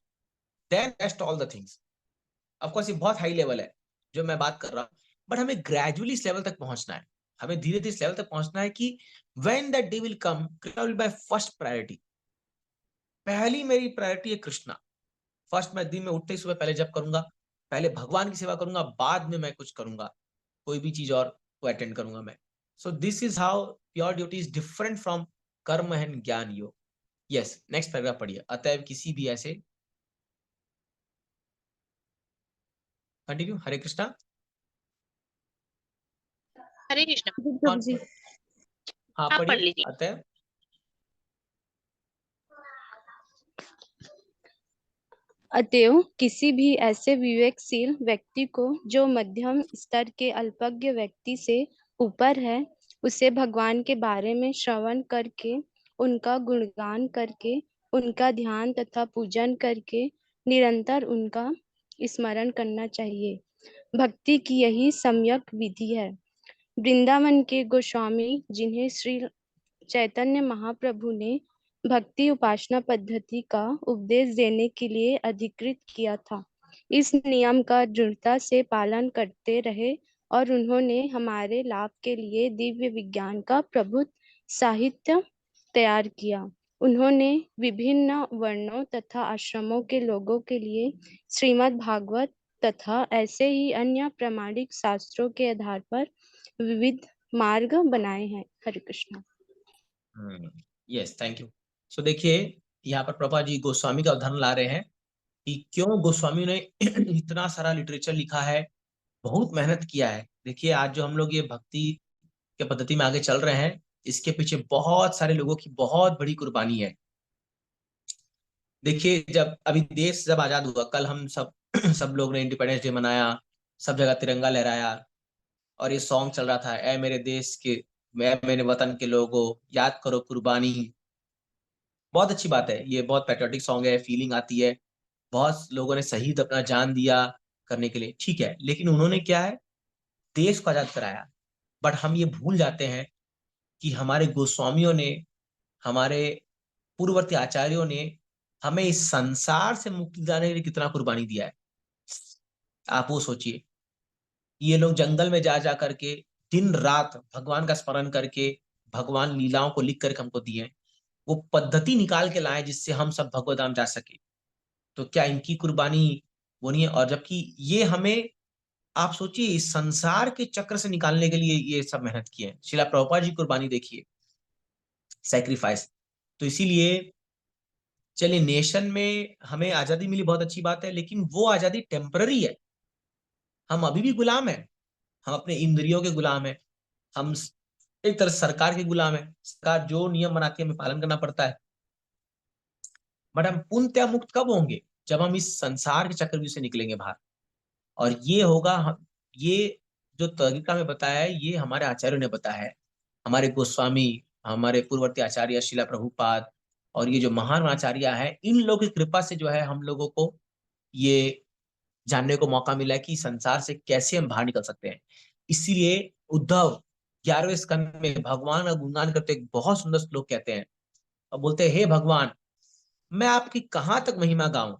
then rest all the things. Of course ये बहुत हाई लेवल है जो मैं बात कर रहा हूँ, बट हमें ग्रेजुअली इस लेवल तक पहुंचना है, हमें धीरे धीरे इस लेवल तक पहुंचना है कि when that day will come, Krishna will be first priority. पहली मेरी प्रायोरिटी है कृष्णा। फर्स्ट मैं दिन में उठते ही सुबह पहले जप करूंगा, पहले भगवान की सेवा करूंगा, बाद में मैं कुछ करूंगा, कोई भी चीज और को अटेंड करूंगा मैं। So this is how pure duty is different from कर्म एंड ज्ञान योग। यस, नेक्स्ट पैराग्राफ पढ़िए। अतएव किसी भी ऐसे, कंटिन्यू, हरे कृष्णा। हरे कृष्णा। प्रभु जी। हाँ आप पढ़ पढ़िए। लीजिए। अतएव अतएव किसी भी ऐसे विवेकशील व्यक्ति को जो मध्यम स्तर के अल्पज्ञ व्यक्ति से ऊपर है, उसे भगवान के बारे में श्रवण करके, उनका गुणगान करके, उनका ध्यान तथा पूजन करके निरंतर उनका स्मरण करना चाहिए। भक्ति की यही सम्यक विधि है। वृंदावन के गोस्वामी, जिन्हें श्री चैतन्य महाप्रभु ने भक्ति उपासना पद्धति का उपदेश देने के लिए अधिकृत किया था, इस नियम का दृढ़ता से पालन करते रहे और उन्होंने हमारे लाभ के लिए दिव्य विज्ञान का प्रभुत साहित्य तैयार किया। उन्होंने विभिन्न वर्णों तथा आश्रमों के लोगों के लिए श्रीमद् भागवत तथा ऐसे ही अन्य प्रामाणिक शास्त्रों के आधार पर विविध मार्ग बनाए हैं। Hare Krishna. Yes, thank you. So देखिए यहाँ पर प्रभुपाद जी गोस्वामी का उदाहरण ला रहे हैं कि क्यों गोस्वामी ने इतना सारा लिटरेचर लिखा है, बहुत मेहनत किया है। देखिए आज जो हम लोग ये भक्ति के पद्धति में आगे चल रहे हैं, इसके पीछे बहुत सारे लोगों की बहुत बड़ी कुर्बानी है। देखिए जब अभी देश जब आजाद हुआ, कल हम सब सब लोग ने इंडिपेंडेंस डे मनाया, सब जगह तिरंगा लहराया और ये सॉन्ग चल रहा था, ऐ मेरे देश के, मैं मेरे वतन के लोगों, याद करो कुर्बानी। बहुत अच्छी बात है, ये बहुत पैट्रियोटिक सॉन्ग है, फीलिंग आती है, बहुत लोगों ने शहीद अपना जान दिया करने के लिए, ठीक है। लेकिन उन्होंने क्या है, देश को आजाद कराया। बट हम ये भूल जाते हैं कि हमारे गोस्वामियों ने, हमारे पूर्ववर्ती आचार्यों ने हमें इस संसार से मुक्ति दिलाने के लिए कितना कुर्बानी दिया है, आप वो सोचिए। ये लोग जंगल में जा जा करके दिन रात भगवान का स्मरण करके भगवान लीलाओं को लिख करके हमको दिए, वो पद्धति निकाल के लाए जिससे हम सब भगवत धाम जा सके। तो क्या इनकी कुर्बानी वो नहीं है? और जबकि ये हमें, आप सोचिए, इस संसार के चक्र से निकालने के लिए ये सब मेहनत की है। शिला प्रभुपाद जी कुर्बानी देखिए, सैक्रिफाइस। तो इसीलिए चलिए, नेशन में हमें आजादी मिली, बहुत अच्छी बात है, लेकिन वो आजादी टेम्पररी है। हम अभी भी गुलाम है, हम अपने इंद्रियों के गुलाम है, हम एक तरह से सरकार के गुलाम है। सरकार जो नियम बनाती है हमें पालन करना पड़ता है। बट हम पूर्णतः मुक्त कब होंगे? जब हम इस संसार के चक्रव्यूह से निकलेंगे बाहर। और ये होगा ये जो तरीका में बताया है, ये हमारे आचार्यों ने बताया है, हमारे गोस्वामी, हमारे पूर्ववर्ती आचार्य शिला प्रभुपाद, और ये जो महान आचार्य है, इन लोगों की कृपा से जो है हम लोगों को ये जानने को मौका मिला है कि संसार से कैसे हम बाहर निकल सकते हैं। इसीलिए उद्धव 11वें स्कंद में भगवान का गुणगान करते एक बहुत सुंदर श्लोक कहते हैं और बोलते हैं, हे भगवान, मैं आपकी कहां तक महिमा गाऊं,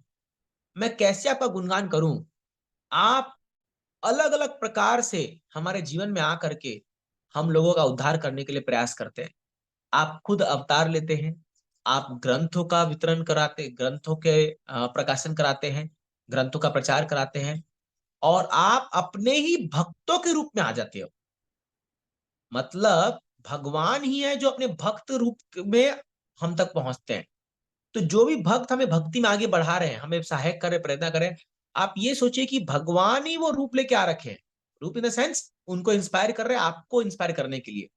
मैं कैसे आपका गुणगान करूं। आप अलग अलग प्रकार से हमारे जीवन में आकर के हम लोगों का उद्धार करने के लिए प्रयास करते हैं। आप खुद अवतार लेते हैं, आप ग्रंथों का वितरण कराते, ग्रंथों के प्रकाशन कराते हैं, ग्रंथों का प्रचार कराते हैं, और आप अपने ही भक्तों के रूप में आ जाते हो। मतलब भगवान ही है जो अपने भक्त रूप में हम तक पहुंचते हैं। तो जो भी भक्त हमें भक्ति में आगे बढ़ा रहे हैं, हमें सहायक कर रहे, प्रयत्न करें, आप ये सोचिए कि भगवान ही वो रूप लेके आ रखे हैं। रूप इन द सेंस उनको इंस्पायर कर रहे हैं आपको इंस्पायर करने के लिए।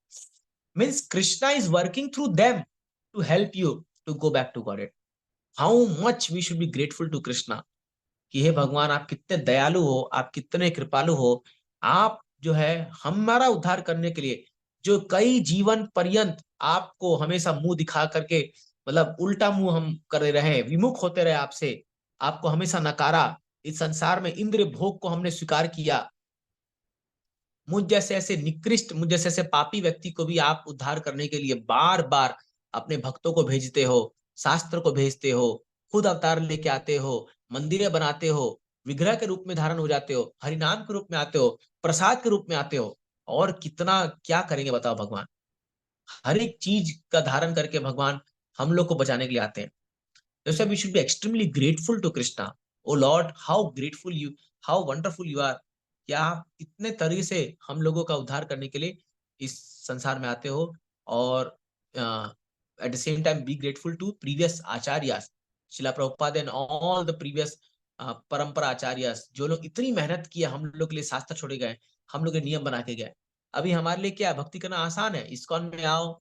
Means Krishna is working through them to help you to go back to God. How much we should be grateful to Krishna कि हे भगवान, आप कितने दयालु हो, आप कितने कृपालु हो। आप जो है हमारा उद्धार करने के लिए जो कई जीवन पर्यंत आपको हमेशा मुंह दिखा करके, मतलब उल्टा मुंह हम करे रहे, विमुख होते रहे आपसे, आपको हमेशा नकारा, इस संसार में इंद्रिय भोग को हमने स्वीकार किया, मुझ जैसे ऐसे निकृष्ट, मुझ जैसे ऐसे पापी व्यक्ति को भी आप उद्धार करने के लिए बार बार अपने भक्तों को भेजते हो, शास्त्र को भेजते हो, खुद अवतार लेके आते हो, मंदिरें बनाते हो, विग्रह के रूप में धारण हो जाते हो, हरिनाम के रूप में आते हो, प्रसाद के रूप में आते हो, और कितना क्या करेंगे बताओ भगवान। हर एक चीज का धारण करके भगवान हम लोग को बचाने के लिए आते हैं। तो we should be extremely grateful to Krishna. O lord, how grateful you, how wonderful you are, क्या आप इतने तरीके से हम लोगों का उद्धार करने के लिए इस संसार में आते हो। और at the same time be grateful to previous acharyas, Srila Prabhupada and all the previous parampara acharyas, जो लोग इतनी मेहनत किया हम लोग के लिए, शास्त्र छोड़े गए, हम लोग के नियम बना के गए। अभी हमारे लिए क्या भक्ति करना आसान है, इस्कॉन में आओ,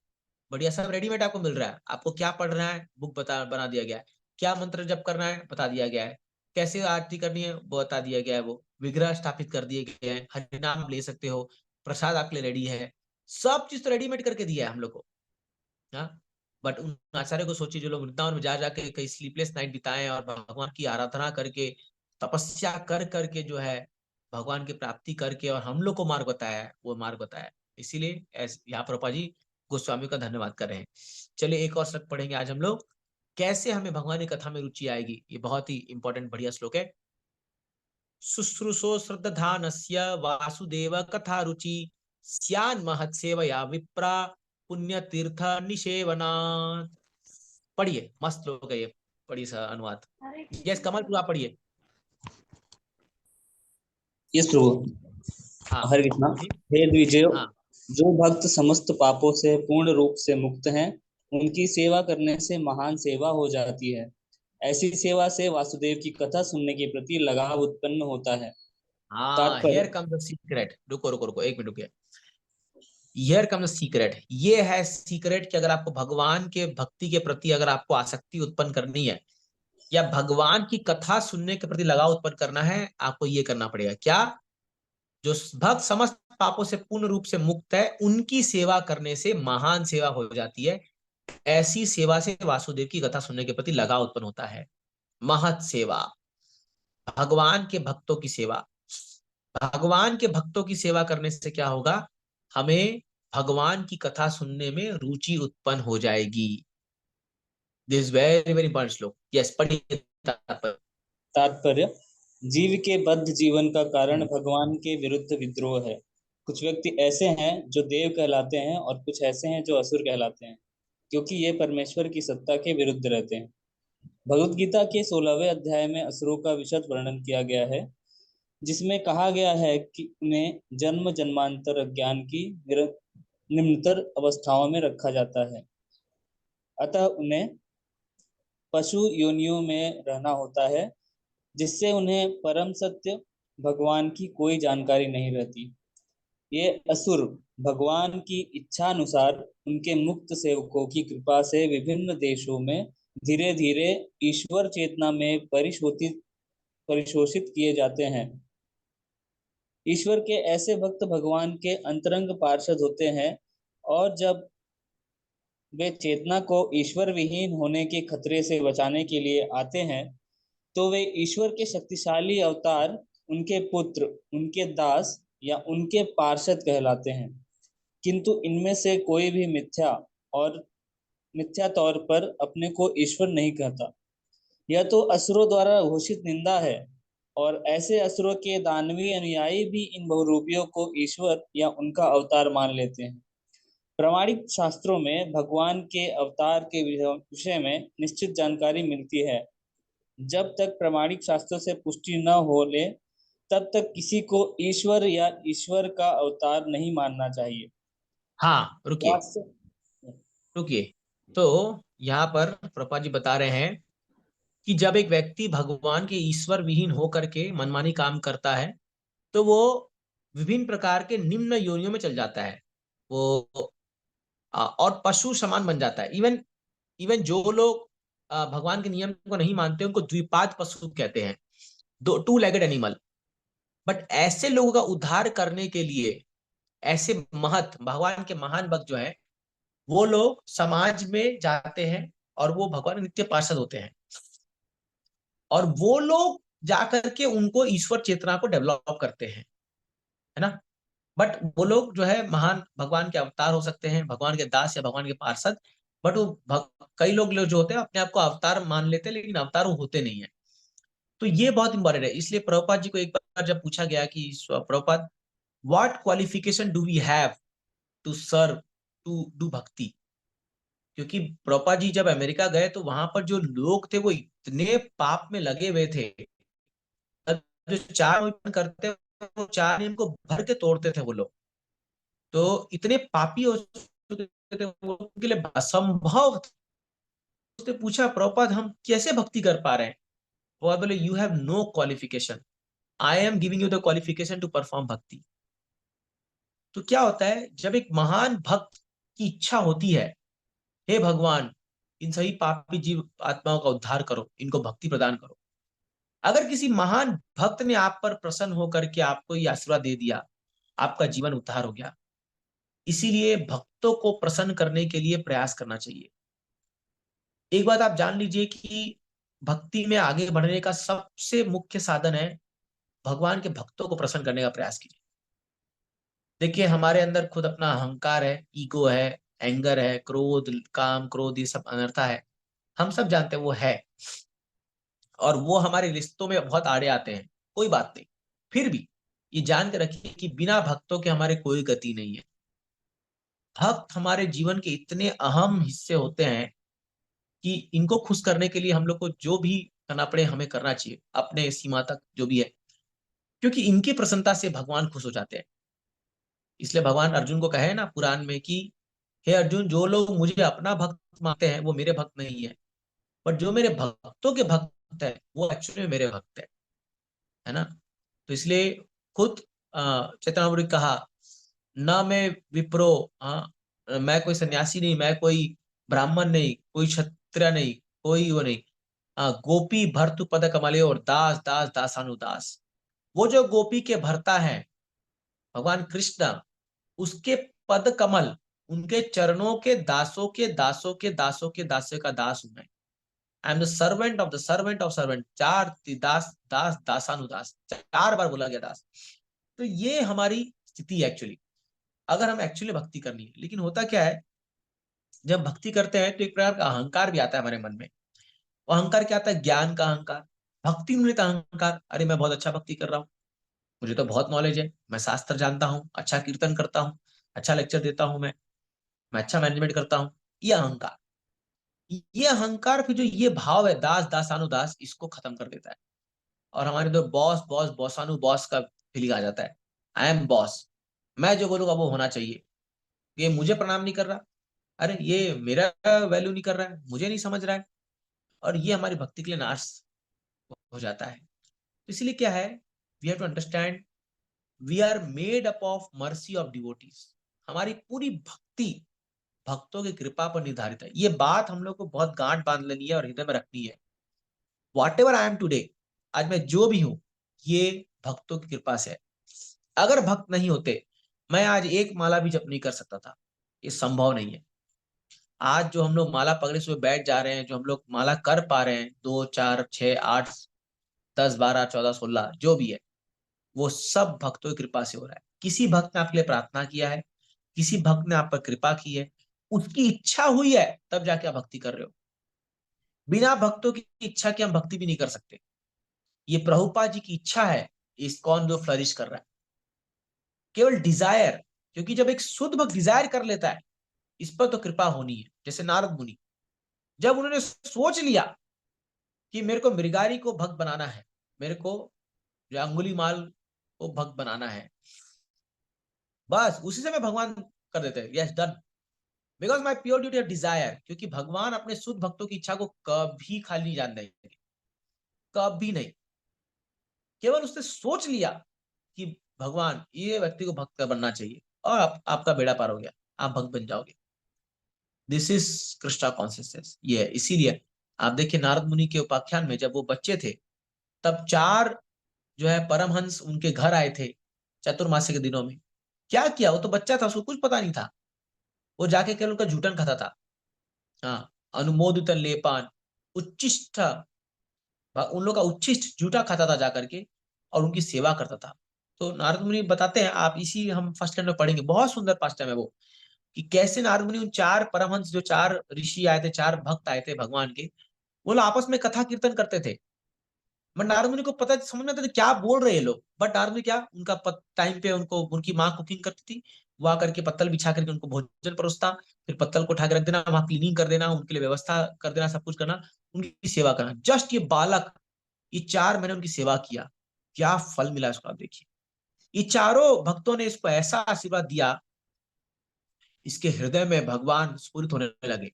बढ़िया सब रेडीमेड आपको मिल रहा है, आपको क्या पढ़ना है बुक बना दिया गया है, क्या मंत्र जप करना है बता दिया गया है, कैसे आरती करनी है वो बता दिया गया है, वो विग्रह स्थापित कर दिए गए हैं, हरिनाम ले सकते हो, प्रसाद आपके लिए रेडी है, सब चीज तो रेडीमेड करके दिया है हम लोग को। हाँ, बट उन आचार्य को सोचिए जो लोग वृंदावन में जा जाके कई स्लीपलेस नाइट बिताए और भगवान की आराधना करके, तपस्या कर करके जो है भगवान की प्राप्ति करके और हम लोग को मार्ग बताया है, वो मार्ग बताया है। इसीलिए यहाँ प्रभुपाद जी गोस्वामी का धन्यवाद कर रहे हैं। चलिए एक और श्लोक पढ़ेंगे आज हम लोग, कैसे हमें भगवान की कथा में रुचि आएगी। ये बहुत ही इंपॉर्टेंट बढ़िया श्लोक है। शुश्रूषो श्रद्धानस्य वासुदेव कथा रुचि स्यान् महत्सेवया विप्रा पुण्य तीर्थ निषेवनात्। पढ़िए, मस्त श्लोक है ये, पढ़िए सर अनुवाद। यस कमल, आप पढ़िए। यस प्रभु। हाँ हरे कृष्णा। पढ़िए। हे द्विजय, हाँ जो भक्त समस्त पापों से पूर्ण रूप से मुक्त हैं, उनकी सेवा करने से महान सेवा हो जाती है। ऐसी सेवा से वासुदेव की कथा सुनने के प्रति लगाव उत्पन्न होता है। हाँ, तात्पर्य। Here come the secret. रुको रुको रुको, एक मिनट रुकिए। हियर कम द सीक्रेट, ये है सीक्रेट कि अगर आपको भगवान के भक्ति के प्रति अगर आपको आसक्ति उत्पन्न करनी है, या भगवान की कथा सुनने के प्रति लगाव उत्पन्न करना है, आपको ये करना पड़ेगा। क्या? जो भक्त समस्त पापों से पूर्ण रूप से मुक्त है, उनकी सेवा करने से महान सेवा हो जाती है। ऐसी सेवा से वासुदेव की कथा सुनने के प्रति लगाव उत्पन्न होता है। महत सेवा, भगवान के भक्तों की सेवा। भगवान के भक्तों की सेवा करने से क्या होगा? हमें भगवान की कथा सुनने में रुचि उत्पन्न हो जाएगी। दिस वेरी वेरी इंपॉर्टेंट श्लोक। यस, पढ़िए तात्पर्य। तात्पर्य, जीव के बद्ध जीवन का कारण भगवान के विरुद्ध विद्रोह है। कुछ व्यक्ति ऐसे हैं जो देव कहलाते हैं और कुछ ऐसे हैं जो असुर कहलाते हैं, क्योंकि ये परमेश्वर की सत्ता के विरुद्ध रहते हैं। भगवत गीता के 16वें अध्याय में असुरों का विशद वर्णन किया गया है, जिसमें कहा गया है कि उन्हें जन्म जन्मांतर अज्ञान की निम्नतर अवस्थाओं में रखा जाता है, अतः उन्हें पशु योनियों में रहना होता है, जिससे उन्हें परम सत्य भगवान की कोई जानकारी नहीं रहती। ये असुर भगवान की इच्छानुसार उनके मुक्त सेवकों की कृपा से विभिन्न देशों में धीरे धीरे ईश्वर चेतना में परिशोषित किए जाते हैं। ईश्वर के ऐसे भक्त भगवान के अंतरंग पार्षद होते हैं, और जब वे चेतना को ईश्वर विहीन होने के खतरे से बचाने के लिए आते हैं, तो वे ईश्वर के शक्तिशाली अवतार, उनके पुत्र, उनके दास या उनके पार्षद कहलाते हैं। किंतु इनमें से कोई भी मिथ्या तौर पर अपने को ईश्वर नहीं कहता। यह तो असुरों द्वारा घोषित निंदा है, और ऐसे असुरों के दानवी अनुयायी भी इन बहुरूपियों को ईश्वर या उनका अवतार मान लेते हैं। प्रामाणिक शास्त्रों में भगवान के अवतार के विषय में निश्चित जानकारी मिलती है। जब तक प्रामाणिक शास्त्रों से पुष्टि न हो ले, तब तक किसी को ईश्वर या ईश्वर का अवतार नहीं मानना चाहिए। हाँ, रुकिए वास्तव रुकिए। तो यहाँ पर प्रभुपाद जी बता रहे हैं कि जब एक व्यक्ति भगवान के ईश्वर विहीन होकर के मनमानी काम करता है, तो वो विभिन्न प्रकार के निम्न योनियों में चल जाता है। वो और पशु समान बन जाता है। इवन इवन जो लोग भगवान के नियम को नहीं मानते, उनको द्विपाद पशु कहते हैं, दो टू लेगेड एनिमल। बट ऐसे लोगों का उद्धार करने के लिए ऐसे भगवान के महान भक्त जो है, वो लोग समाज में जाते हैं और वो भगवान के नित्य पार्षद होते हैं, और वो लोग जाकर के उनको ईश्वर चेतना को डेवलप करते हैं, है ना। बट वो लोग जो है महान भगवान के अवतार हो सकते हैं, भगवान के दास या भगवान के पार्षद। बट कई लोग जो होते हैं अपने आप को अवतार मान लेते हैं, लेकिन अवतार वो होते नहीं है। तो ये बहुत इंपॉर्टेंट है। इसलिए प्रभुपाद जी को एक बार जब पूछा गया कि Prabhupada, what qualification do we have to serve, to do bhakti, क्योंकि प्रभुपाद जी जब अमेरिका गए तो वहां पर जो लोग थे वो इतने पाप में लगे हुए थे, जो चार नियम करते वो चार नियम को भर के तोड़ते थे वो लोग। तो इतने पापी हो चुके थे वो, उनके लिए असंभव था। उसने पूछा, प्रभुपाद हम कैसे भक्ति कर पा रहे हैं? वो बोले, you have no qualification, I am giving you the qualification to perform bhakti. तो क्या होता है, जब एक महान भक्त की इच्छा होती है, हे भगवान इन सभी पापी जीव आत्माओं का उद्धार करो, इनको भक्ति प्रदान करो। अगर किसी महान भक्त ने आप पर प्रसन्न होकर के आपको ये आशीर्वाद दे दिया, आपका जीवन उद्धार हो गया। इसीलिए भक्तों को प्रसन्न करने के लिए प्रयास करना चाहिए। एक बात आप जान लीजिए कि भक्ति में आगे बढ़ने का सबसे मुख्य साधन है भगवान के भक्तों को प्रसन्न करने का प्रयास कीजिए। देखिए, हमारे अंदर खुद अपना अहंकार है, ईगो है, एंगर है, क्रोध, काम, क्रोध, ये सब अनर्था है, हम सब जानते हैं वो है, और वो हमारे रिश्तों में बहुत आड़े आते हैं। कोई बात नहीं, फिर भी ये जान के रखिए कि बिना भक्तों के हमारे कोई गति नहीं है। भक्त हमारे जीवन के इतने अहम हिस्से होते हैं कि इनको खुश करने के लिए हम लोग को जो भी करना पड़े हमें करना चाहिए, अपने सीमा तक जो भी है, क्योंकि इनकी प्रसन्नता से भगवान खुश हो जाते हैं। इसलिए भगवान अर्जुन को कहे ना पुराण में कि हे अर्जुन, जो लोग मुझे अपना भक्त मानते हैं वो मेरे भक्त नहीं है, बट जो मेरे भक्तों के भक्त है वो एक्चुअली मेरे भक्त है ना। तो इसलिए खुद चैतन्य महाप्रभु ने कहा, ना मैं विप्रो, मैं कोई सन्यासी नहीं, मैं कोई ब्राह्मण नहीं, कोई क्षत्रिय नहीं, कोई वो नहीं, गोपी भर्तु पद कमले और दास दास दासानुदास। वो जो गोपी के भरता है भगवान कृष्ण, उसके पद कमल, उनके चरणों के दासों के दासों के दासों के दासों का दास हूं मैं। I am the servant of the servant of servant. चार दास दास दासानुदास, 4 बार बोला गया दास। तो ये हमारी स्थिति है एक्चुअली, अगर हम एक्चुअली भक्ति करनी है। लेकिन होता क्या है, जब भक्ति करते हैं तो एक प्रकार का अहंकार भी आता है हमारे मन में। वो अहंकार क्या आता है? ज्ञान का अहंकार, भक्ति निमित्त अहंकार। अरे मैं बहुत अच्छा भक्ति कर रहा हूँ, मुझे तो बहुत नॉलेज है, मैं शास्त्र जानता हूँ, अच्छा कीर्तन करता हूँ, अच्छा लेक्चर देता हूँ, मैं अच्छा मैनेजमेंट करता हूँ। ये अहंकार, ये अहंकार फिर जो ये भाव है दास दासानुदास, इसको खत्म कर देता है। और हमारे तो बॉस बॉस बॉसानु बॉस का फीलिंग आ जाता है। आई एम बॉस, मैं जो बोलूंगा वो होना चाहिए। ये मुझे प्रणाम नहीं कर रहा, अरे ये मेरा वैल्यू नहीं कर रहा है, मुझे नहीं समझ रहा है। और ये हमारी भक्ति के लिए नाश हो जाता है। तो इसलिए क्या है, we have to understand we are made up of mercy of devotees. हमारी पूरी भक्ति भक्तों की कृपा पर निर्धारित है। ये बात हम लोग को बहुत गांठ बांध लेनी है और हृदय में रखनी है। What ever I am today, आज मैं जो भी हूं, ये भक्तों की कृपा से है। अगर भक्त नहीं होते, मैं आज एक माला भी जप नहीं कर सकता था। ये संभव नहीं है। आज जो हम लोग माला पकड़े हुए बैठ जा रहे हैं, जो हम लोग माला कर पा रहे हैं, 2 4 6 8 10 12 14 16 जो भी है, वो सब भक्तों की कृपा से हो रहा है। किसी भक्त ने आपके लिए प्रार्थना किया है, किसी भक्त ने आप पर कृपा की है, उसकी इच्छा हुई है, तब जाके आप भक्ति कर रहे हो। बिना भक्तों की इच्छा के हम भक्ति भी नहीं कर सकते। ये प्रभुपाद जी की इच्छा है, इस्कॉन जो फ्लरिश कर रहा है, केवल डिजायर। क्योंकि जब एक शुद्ध भक्त डिजायर कर लेता है, इस पर तो कृपा होनी है। जैसे नारद मुनि, जब उन्होंने सोच लिया कि मेरे को मृगारी को भक्त बनाना है, मेरे को जो अंगुलीमाल को भक्त बनाना है, बस उसी समय भगवान कर देते हैं, yes done, because my pure duty of desire. क्योंकि भगवान अपने शुद्ध भक्तों की इच्छा को कभी खाली नहीं जान देंगे, कभी नहीं। केवल उसने सोच लिया कि भगवान ये व्यक्ति को भक्त बनना चाहिए, और आपका बेड़ा पार हो गया, आप भक्त बन जाओगे। This is Krishna consciousness. ये इसीलिए आप देखिए नारद मुनि के उपाख्यान में, जब वो बच्चे थे, तब 4 जो है परमहंस उनके घर आए थे चतुर्मासी के दिनों में। क्या किया? वो तो बच्चा था, उसको कुछ पता नहीं था। वो जाके केवल उनका जूठन खाता था। हाँ, अनुमोदित लेपान उच्चिष्ट, उन लोग का उच्छिष्ट जूठा खाता था जाकर के, और उनकी सेवा करता था। तो नारद मुनि बताते हैं, आप इसी हम फर्स्ट टाइम में पढ़ेंगे, बहुत सुंदर पास्ट टाइम है वो, कि कैसे नारद मुनि उन 4 परमहंस, जो 4 ऋषि आए थे, 4 भक्त आए थे भगवान के, वो लोग आपस में कथा कीर्तन करते थे। बट नारद मुनि को पता समझ में आता था क्या बोल रहे हैं लोग। बट नारद मुनि क्या, उनका टाइम पे उनको उनकी माँ कुकिंग करती थी, वहां करके पत्तल बिछा करके उनको भोजन परोसता, फिर पत्तल को उठा के रख देना, वहां क्लीनिंग कर देना, उनके लिए व्यवस्था कर देना, सब कुछ करना, उनकी सेवा करना। जस्ट ये बालक, ये 4 महीने उनकी सेवा किया, क्या फल मिला इसको आप देखिए। ये चारों भक्तों ने इसको ऐसा आशीर्वाद दिया, इसके हृदय में भगवान स्फुरित होने लगे,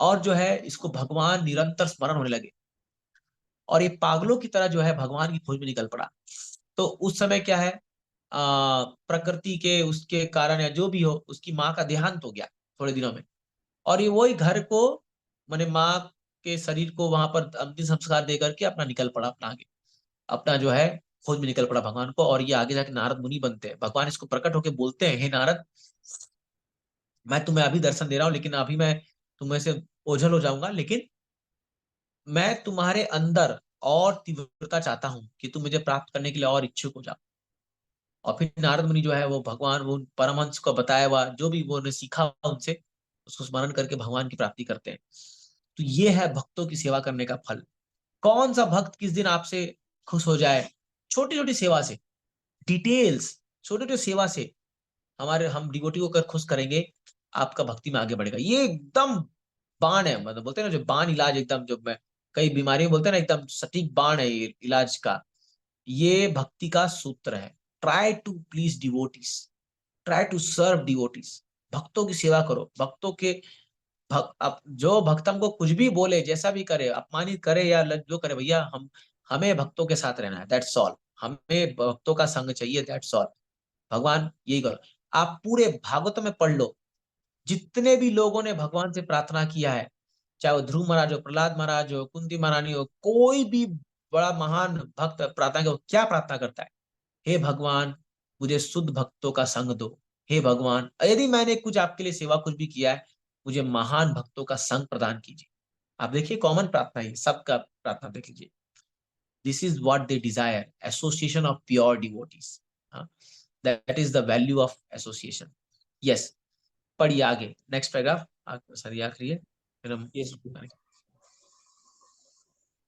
और जो है इसको भगवान निरंतर स्मरण होने लगे, और ये पागलों की तरह जो है भगवान की खोज में निकल पड़ा। तो उस समय क्या है, प्रकृति के उसके कारण या जो भी हो, उसकी माँ का देहांत हो गया थोड़े दिनों में, और ये वही घर को, माने माँ के शरीर को वहां पर अंतिम संस्कार दे करके अपना निकल पड़ा, अपना आगे अपना जो है खोज में निकल पड़ा भगवान को। और ये आगे जाके नारद मुनि बनते हैं। भगवान इसको प्रकट होकर बोलते हैं, हे नारद, मैं तुम्हें अभी दर्शन दे रहा हूँ, लेकिन अभी मैं तुम्हें से ओझल हो जाऊंगा, लेकिन मैं तुम्हारे अंदर और तीव्रता चाहता हूं कि तुम मुझे प्राप्त करने के लिए और इच्छुक हो जाओ। और फिर नारद मुनि जो है वो भगवान, वो परमहंस को बताया हुआ जो भी वो सीखा उनसे, उसको स्मरण करके भगवान की प्राप्ति करते हैं। तो ये है भक्तों की सेवा करने का फल। कौन सा भक्त किस दिन आपसे खुश हो जाए, छोटी छोटी सेवा से, डिटेल्स, छोटी छोटी सेवा से हम डिवोटी को कर खुश करेंगे, आपका भक्ति में आगे बढ़ेगा। ये एकदम बाण है, मतलब बोलते हैं ना जो बाण इलाज, एकदम जो मैं कई बीमारियों बोलते हैं ना, एकदम सटीक बाण है ये इलाज का। ये भक्ति का सूत्र है। Try to please devotees, try to serve devotees. भक्तों की सेवा करो, भक्तों के अब जो भक्त हमको कुछ भी बोले, जैसा भी करे, अपमानित करे या जो करे, भैया हमें भक्तों के साथ रहना है, दैट्स ऑल। हमें भक्तों का संग चाहिए, दैट्स ऑल। भगवान यही करो। आप पूरे भागवत में पढ़ लो, जितने भी लोगों ने भगवान से प्रार्थना किया है, चाहे वो ध्रुव महाराज हो, प्रहलाद महाराज हो, कुंती महारानी हो, कोई भी बड़ा महान भक्त प्रार्थना के क्या प्रार्थना करता है, हे भगवान मुझे शुद्ध भक्तों का संग दो। हे भगवान, यदि मैंने कुछ आपके लिए सेवा कुछ भी किया है, मुझे महान भक्तों का संग प्रदान कीजिए। आप देखिए कॉमन प्रार्थना है, सबका प्रार्थना देख लीजिए। This is what they desire, association of pure devotees. That is the value of association. Yes, पढ़िए आगे नेक्स्ट पैराग्राफ। सर आखिरी है, फिर हम Yes.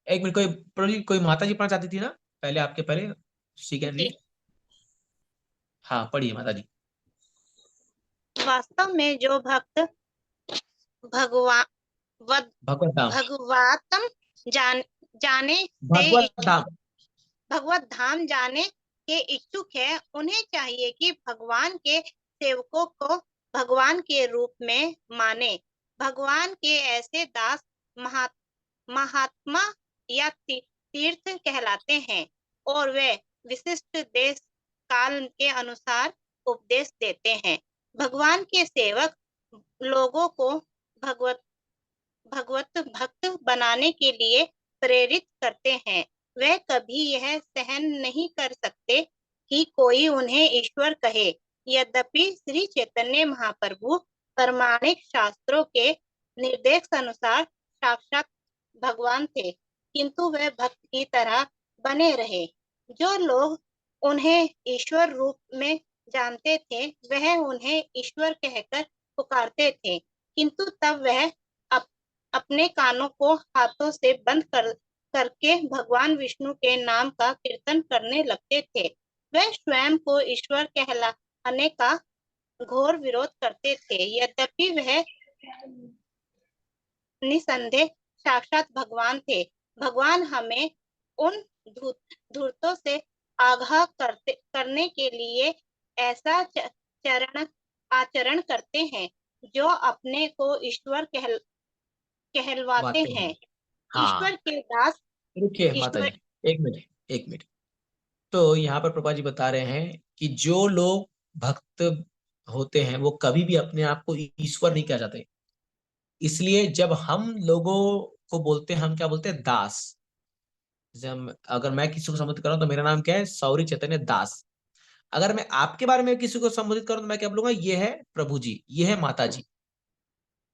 एक मिनट, कोई माता जी पढ़ना चाहती थी ना पहले, आपके पहले शी कैन रीड। हाँ पढ़िए माता जी। वास्तव में जो भक्त भगवान भगवत धाम, भगवातम जाने से भगवत धाम, भगवत धाम जाने के इच्छुक है, उन्हें चाहिए कि भगवान के सेवकों को भगवान के रूप में माने। भगवान के ऐसे दास महात्मा या तीर्थ कहलाते हैं और वे विशिष्ट देश काल के अनुसार उपदेश देते हैं। भगवान के सेवक लोगों को भगवत भक्त बनाने के लिए प्रेरित करते हैं। वे कभी यह सहन नहीं कर सकते कि कोई उन्हें ईश्वर कहे। यद्यपि श्री चैतन्य महाप्रभु प्रामाणिक शास्त्रों के निर्देश अनुसार साक्षात भगवान थे, किंतु वे भक्त की तरह बने रहे। जो लोग उन्हें ईश्वर रूप में जानते थे, वह उन्हें ईश्वर कहकर पुकारते थे, किंतु तब वह अपने कानों को हाथों से बंद करके भगवान विष्णु के नाम का कीर्तन करने लगते थे। वह स्वयं को ईश्वर कहलाने का घोर विरोध करते थे। यद्यपि वह निसंदेह साक्षात भगवान थे। भगवान हमें उन धूर्तों से आगाह करने के लिए ऐसा आचरण करते हैं जो अपने को ईश्वर कहलवाते हैं। हाँ ईश्वर के दास रुकिए माता ईश्वर जी, एक मिनट। तो यहाँ पर प्रभा जी बता रहे हैं कि जो लोग भक्त होते हैं वो कभी भी अपने आप को ईश्वर नहीं कह जाते। इसलिए जब हम लोगों को बोलते हैं, हम क्या बोलते हैं? दास। जब अगर मैं किसी को संबोधित कर रहा हूं तो मेरा नाम क्या है? सौरी चैतन्य दास। अगर मैं आपके बारे में किसी को संबोधित करूं तो मैं क्या बोलूंगा? ये है प्रभु जी, ये है माता जी।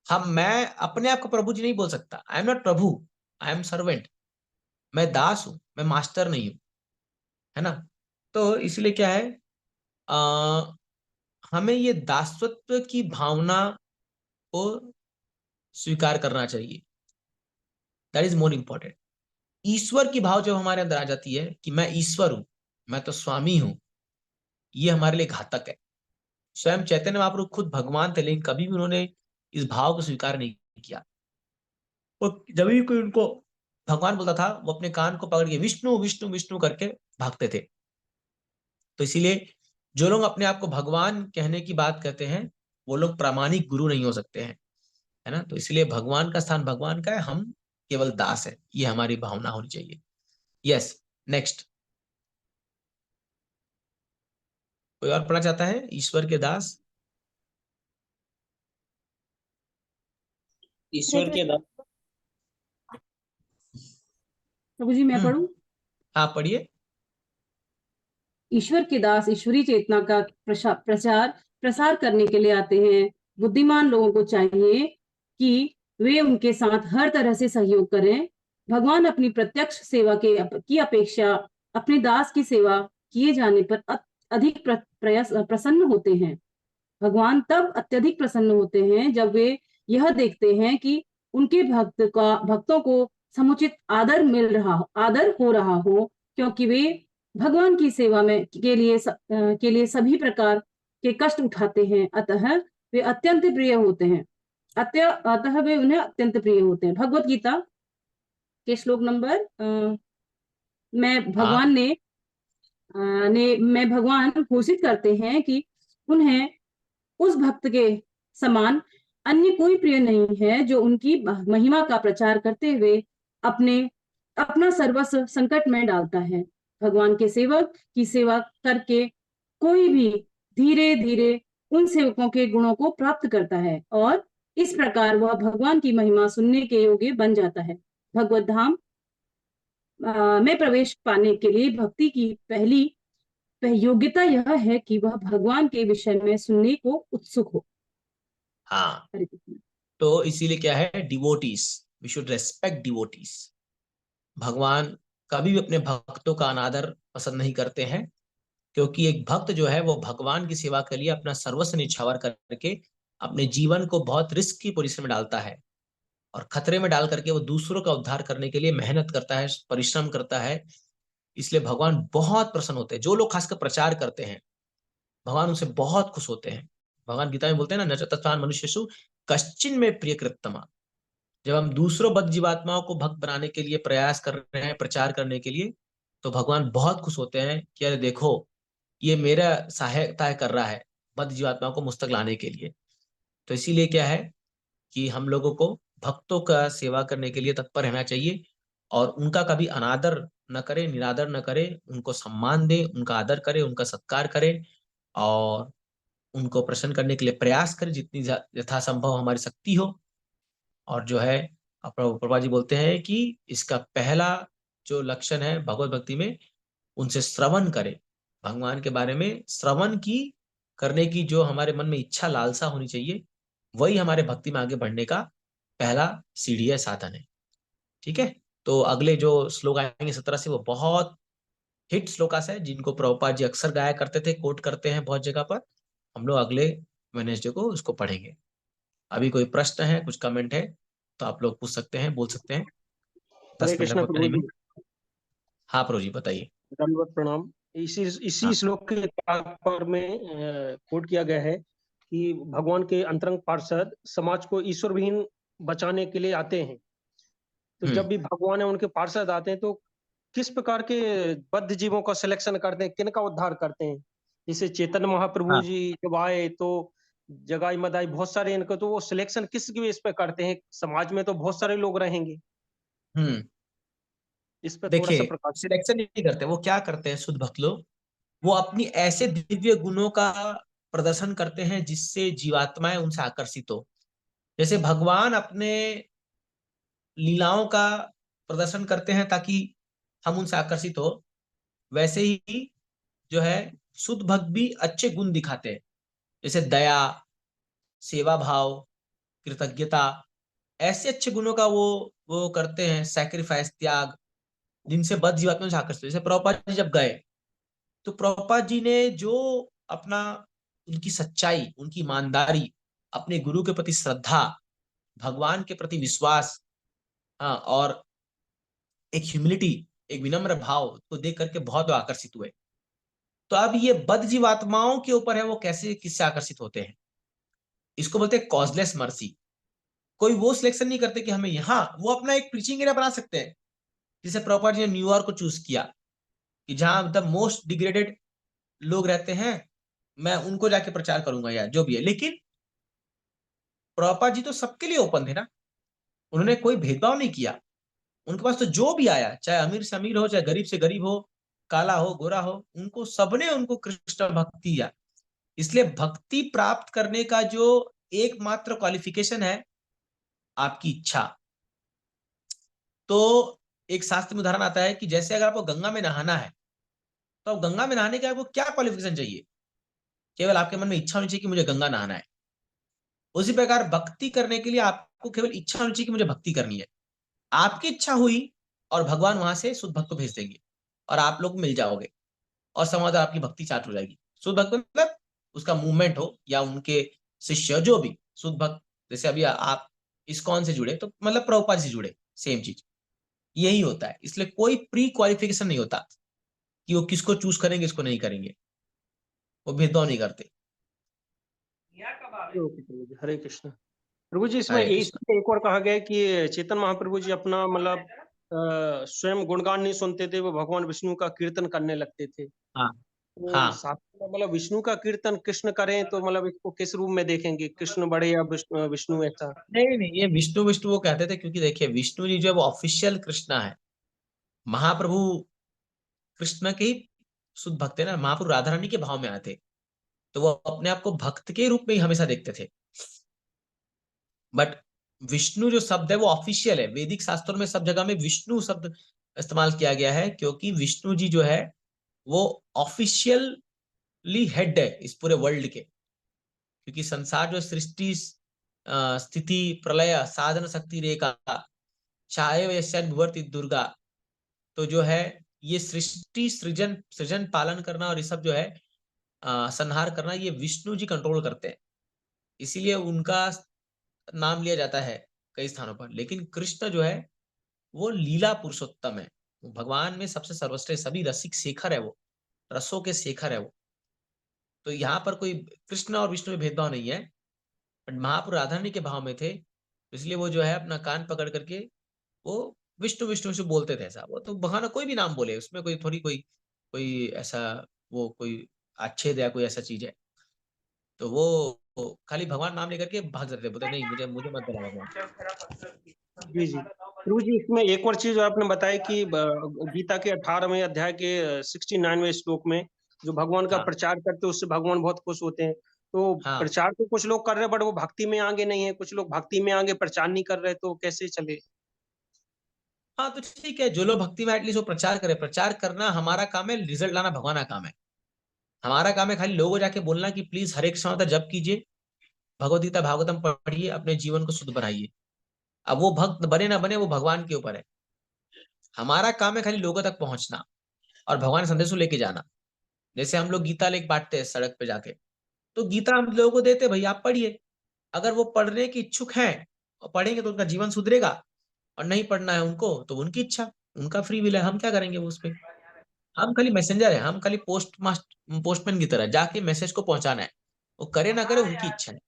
मैं अपने आप को प्रभु जी नहीं बोल सकता। I am not Prabhu, I am servant. मैं दास हूं, मैं मास्टर नहीं हूं, है ना? तो इसलिए क्या है, हमें ये दासत्व की भावना को स्वीकार करना चाहिए। That is more important. ईश्वर की भाव जब हमारे अंदर आ जाती है कि मैं ईश्वर हूं, मैं तो स्वामी हूं, ये हमारे लिए घातक है। स्वयं चैतन्य महाप्रभु खुद भगवान थे, लेकिन कभी भी उन्होंने इस भाव को स्वीकार नहीं किया। और जब भी कोई उनको भगवान बोलता था, वो अपने कान को पकड़ के विष्णु विष्णु विष्णु करके भागते थे। तो इसीलिए जो लोग अपने आप को भगवान कहने की बात कहते हैं, वो लोग प्रामाणिक गुरु नहीं हो सकते हैं, है ना? तो इसलिए भगवान का स्थान भगवान का है, हम केवल दास है, ये हमारी भावना होनी चाहिए। Yes, next. कोई और पढ़ना चाहता है? ईश्वर के दास। ईश्वर के दास। प्रभु जी मैं पढ़ूं? हाँ पढ़िए। ईश्वर के दास ईश्वरी चेतना का प्रसार करने के लिए आते हैं। बुद्धिमान लोगों को चाहिए कि वे उनके साथ हर तरह से सहयोग करें। भगवान अपनी प्रत्यक्ष सेवा की अपेक्षा अपने दास की सेवा किए जाने पर अधिक प्रसन्न होते हैं। भगवान तब अत्यधिक प्रसन्न होते हैं जब वे यह देखते हैं कि उनके भक्तों को समुचित आदर हो रहा हो, क्योंकि वे भगवान की सेवा में के लिए सभी प्रकार के कष्ट उठाते हैं। अतः वे अत्यंत प्रिय होते हैं। अतः वे उन्हें अत्यंत प्रिय होते हैं। भगवत गीता के श्लोक नंबर में भगवान घोषित करते हैं कि उन्हें उस भक्त के समान अन्य कोई प्रिय नहीं है जो उनकी महिमा का प्रचार करते हुए अपना सर्वस्व संकट में डालता है। भगवान के सेवक की सेवा करके कोई भी धीरे धीरे उन सेवकों के गुणों को प्राप्त करता है और इस प्रकार वह भगवान की महिमा सुनने के योग्य बन जाता है। भगवत धाम में प्रवेश पाने के लिए भक्ति की पहली योग्यता यह है कि वह भगवान के विषय में सुनने को उत्सुक हो। हाँ, तो इसीलिए क्या है, devotees, we should respect devotees. भगवान कभी भी अपने भक्तों का अनादर पसंद नहीं करते हैं, क्योंकि एक भक्त जो है वो भगवान की सेवा के लिए अपना सर्वस्व निछावर करके अपने जीवन को बहुत रिस्क की पोजीशन में डालता है और खतरे में डाल करके वो दूसरों का उद्धार करने के लिए मेहनत करता है, परिश्रम करता है। इसलिए भगवान बहुत प्रसन्न होते हैं। जो लोग खासकर प्रचार करते हैं, भगवान उनसे बहुत खुश होते हैं। भगवान गीता में बोलते हैं ना, न च तत्वान मनुष्येषु कश्चिन में प्रियकृत्तमा। जब हम दूसरों बद्ध जीवात्माओं को भक्त बनाने के लिए प्रयास कर रहे हैं, प्रचार करने के लिए, तो भगवान बहुत खुश होते हैं कि अरे देखो, ये मेरा सहायता कर रहा है बद्ध जीवात्माओं को मुझ तक लाने के लिए। तो इसीलिए क्या है कि हम लोगों को भक्तों का सेवा करने के लिए तत्पर रहना चाहिए और उनका कभी अनादर न करे, निरादर न करे, उनको सम्मान दे, उनका आदर करे, उनका सत्कार करे और उनको प्रसन्न करने के लिए प्रयास करें जितनी यथासंभव हमारी शक्ति हो। और जो है प्रभुपाद जी बोलते हैं कि इसका पहला जो लक्षण है भगवत भक्ति में, उनसे श्रवण करें, भगवान के बारे में श्रवण की करने की जो हमारे मन में इच्छा लालसा होनी चाहिए, वही हमारे भक्ति में आगे बढ़ने का पहला सीढ़ी है, साधन है। ठीक है, तो अगले जो श्लोक आएंगे 17 से, वो बहुत हिट श्लोकास है जिनको प्रभुपाद जी अक्सर गाया करते थे, कोट करते हैं बहुत जगह पर। हम लोग अगले वेडनेसडे को उसको पढ़ेंगे। अभी कोई प्रश्न है, कुछ कमेंट है तो आप लोग पूछ सकते हैं, बोल सकते हैं। 10 हरे मिनट कृष्णा लगभग प्रभु करेंगे। जी, हाँ प्रभु जी बताइए। दंडवत प्रणाम। इसी हाँ। श्लोक के तात्पर्य में कोट किया गया है कि भगवान के अंतरंग पार्षद समाज को ईश्वर विहीन बचाने के लिए आते हैं। तो जब भी भगवान है उनके पार्षद आते हैं तो किस प्रकार के बद्ध जीवों का सिलेक्शन करते हैं, किनका उद्धार करते हैं? जैसे चैतन्य महाप्रभु हाँ। जी जब आए तो जगाई मदाई बहुत सारे इनको, तो वो सिलेक्शन किस बेस पे करते हैं? समाज में तो बहुत सारे लोग रहेंगे, हम्म इस पे थोड़ा सा देखिए, प्रकाश। सिलेक्शन नहीं करते, वो क्या करते हैं शुद्ध भक्त लोग, वो अपनी ऐसे दिव्य गुणों का प्रदर्शन करते हैं जिससे जीवात्माएं उनसे आकर्षित हो। जैसे भगवान अपने लीलाओं का प्रदर्शन करते हैं ताकि हम उनसे आकर्षित हो, वैसे ही जो है शुद्ध भक्त भी अच्छे गुण दिखाते हैं, जैसे दया, सेवा भाव, कृतज्ञता। ऐसे अच्छे गुणों का वो करते हैं, सैक्रिफाइस, त्याग, जिनसे बद्ध जीवात्मा से आकर्षित हो। जैसे प्रभुपाद जी जब गए तो प्रभुपाद जी ने जो अपना, उनकी सच्चाई, उनकी ईमानदारी, अपने गुरु के प्रति श्रद्धा, भगवान के प्रति विश्वास, हाँ, और एक ह्यूमिलिटी, एक विनम्र भाव को देख करके बहुत आकर्षित हुए। तो अब ये बद्ध जीवात्माओं के ऊपर है वो कैसे, किससे आकर्षित होते हैं। इसको बोलते हैं कॉजलेस मर्सी। कोई वो सिलेक्शन नहीं करते कि हमें यहाँ, वो अपना एक प्रीचिंग एरिया बना सकते हैं। जैसे प्रॉपर्टी ने न्यूयॉर्क को चूज किया कि जहां द मोस्ट डिग्रेडेड लोग रहते हैं, मैं उनको जाके प्रचार करूंगा या जो भी है। लेकिन प्रॉपर जी तो सबके लिए ओपन थे ना, उन्होंने कोई भेदभाव नहीं किया। उनके पास तो जो भी आया, चाहे अमीर से अमीर हो, चाहे गरीब से गरीब हो, काला हो गोरा हो, उनको सबने उनको कृष्ण भक्ति दिया। इसलिए भक्ति प्राप्त करने का जो एकमात्र क्वालिफिकेशन है, आपकी इच्छा। तो एक शास्त्र में उदाहरण आता है कि जैसे अगर आपको गंगा में नहाना है, तो अब गंगा में नहाने के आपको क्या क्वालिफिकेशन चाहिए? केवल आपके मन में इच्छा होनी चाहिए कि मुझे गंगा नहाना है। उसी प्रकार भक्ति करने के लिए आपको केवल इच्छा होनी चाहिए कि मुझे भक्ति करनी है। आपकी इच्छा हुई और भगवान वहां से शुद्ध भक्त को भेज देंगे और आप लोग मिल जाओगे और समाधान, आपकी भक्ति चार्ट हो जाएगी। शुद्ध भक्त मतलब उसका मूवमेंट हो या उनके शिष्य जो भी शुद्ध भक्त, जैसे अभी आप इस्कॉन से जुड़े तो मतलब प्रभुपाद से जुड़े, सेम चीज यही होता है। इसलिए कोई प्री क्वालिफिकेशन नहीं होता कि वो किसको चूज करेंगे, इसको नहीं करेंगे, वो भेदभाव नहीं करते। ओके प्रभु जी, हरे कृष्ण प्रभु जी। इसमें हरे कृष्ण। एक और कहा गया है कि चेतन महाप्रभु जी अपना मतलब स्वयं गुणगान नहीं सुनते थे, वो भगवान विष्णु का कीर्तन करने लगते थे। हाँ। तो हाँ। शास्त्र में मतलब विष्णु का कीर्तन कृष्ण करें तो मतलब इसको किस रूप में देखेंगे, कृष्ण बड़े या विष्णु ऐसा? नहीं नहीं, ये विष्णु विष्णु वो कहते थे क्योंकि देखिए विष्णु जी जो है वो ऑफिशियल कृष्णा है। महाप्रभु कृष्ण के ही शुद्ध भक्त है ना, महाप्रभु राधा रानी के भाव में आते, तो वो अपने आप को भक्त के रूप में ही हमेशा देखते थे। बट विष्णु जो शब्द है वो ऑफिशियल है, वैदिक शास्त्रों में सब जगह में विष्णु शब्द इस्तेमाल किया गया है क्योंकि विष्णु जी जो है वो ऑफिशियली हेड है इस पूरे वर्ल्ड के। क्योंकि संसार जो सृष्टि, स्थिति, प्रलय, साधन शक्ति रेखा, चाहे वैश्वर्ती दुर्गा, तो जो है ये सृष्टि सृजन सृजन पालन करना और ये सब जो है संहार करना, ये विष्णु जी कंट्रोल करते हैं। इसीलिए उनका नाम लिया जाता है कई स्थानों पर। लेकिन कृष्ण जो है वो लीला पुरुषोत्तम है, भगवान में सबसे सर्वश्रेष्ठ, सभी रसिक शेखर है, वो रसों के शेखर है वो। तो यहाँ पर कोई कृष्ण और विष्णु में भेदभाव नहीं है, बट महाप्रभु राधा रानी के भाव में थे, इसलिए वो जो है अपना कान पकड़ करके वो विष्णु विष्णु से बोलते थे। ऐसा वो तो भगवान कोई भी नाम बोले, उसमें कोई थोड़ी कोई कोई ऐसा वो कोई अच्छेद या कोई ऐसा चीज है। तो वो खाली भगवान नाम लेकर के भाग जाते थे, बोलते नहीं मुझे मुझे मत बुला भगवान। जी जी प्रभु जी, इसमें एक और चीज आपने बताया कि गीता के 18वें अध्याय के 69वें श्लोक में जो भगवान का हाँ प्रचार करते हैं उससे भगवान बहुत खुश होते हैं। तो हाँ प्रचार तो कुछ लोग कर रहे हैं बट वो भक्ति में आगे नहीं है, कुछ लोग भक्ति में आगे प्रचार नहीं कर रहे, तो कैसे चले? हाँ, तो ठीक है, जो लोग भक्ति में एटलीस्ट वो प्रचार करे। प्रचार करना हमारा काम है, रिजल्ट लाना भगवान का काम है। हमारा काम है खाली लोगों को जाके बोलना कि प्लीज हरे कृष्ण मंत्र जप कीजिए, भगवद गीता भागवतम पढ़िए, अपने जीवन को शुद्ध बनाइए। अब वो भक्त बने ना बने वो भगवान के ऊपर है। हमारा काम है खाली लोगों तक पहुंचना और भगवान के संदेश को लेके जाना। जैसे हम लोग गीता लेके बांटते हैं सड़क पे जाके, तो गीता हम लोगों को देते हैं, भाई आप पढ़िए। अगर वो पढ़ने की इच्छुक हैं और पढ़ेंगे तो उनका जीवन सुधरेगा, और नहीं पढ़ना है उनको तो उनकी इच्छा, उनका फ्री विल है, हम क्या करेंगे वो उसपे। हम खाली मैसेंजर है, हम खाली पोस्टमैन की तरह जाके मैसेज को पहुंचाना है, वो करे ना करे उनकी इच्छा है।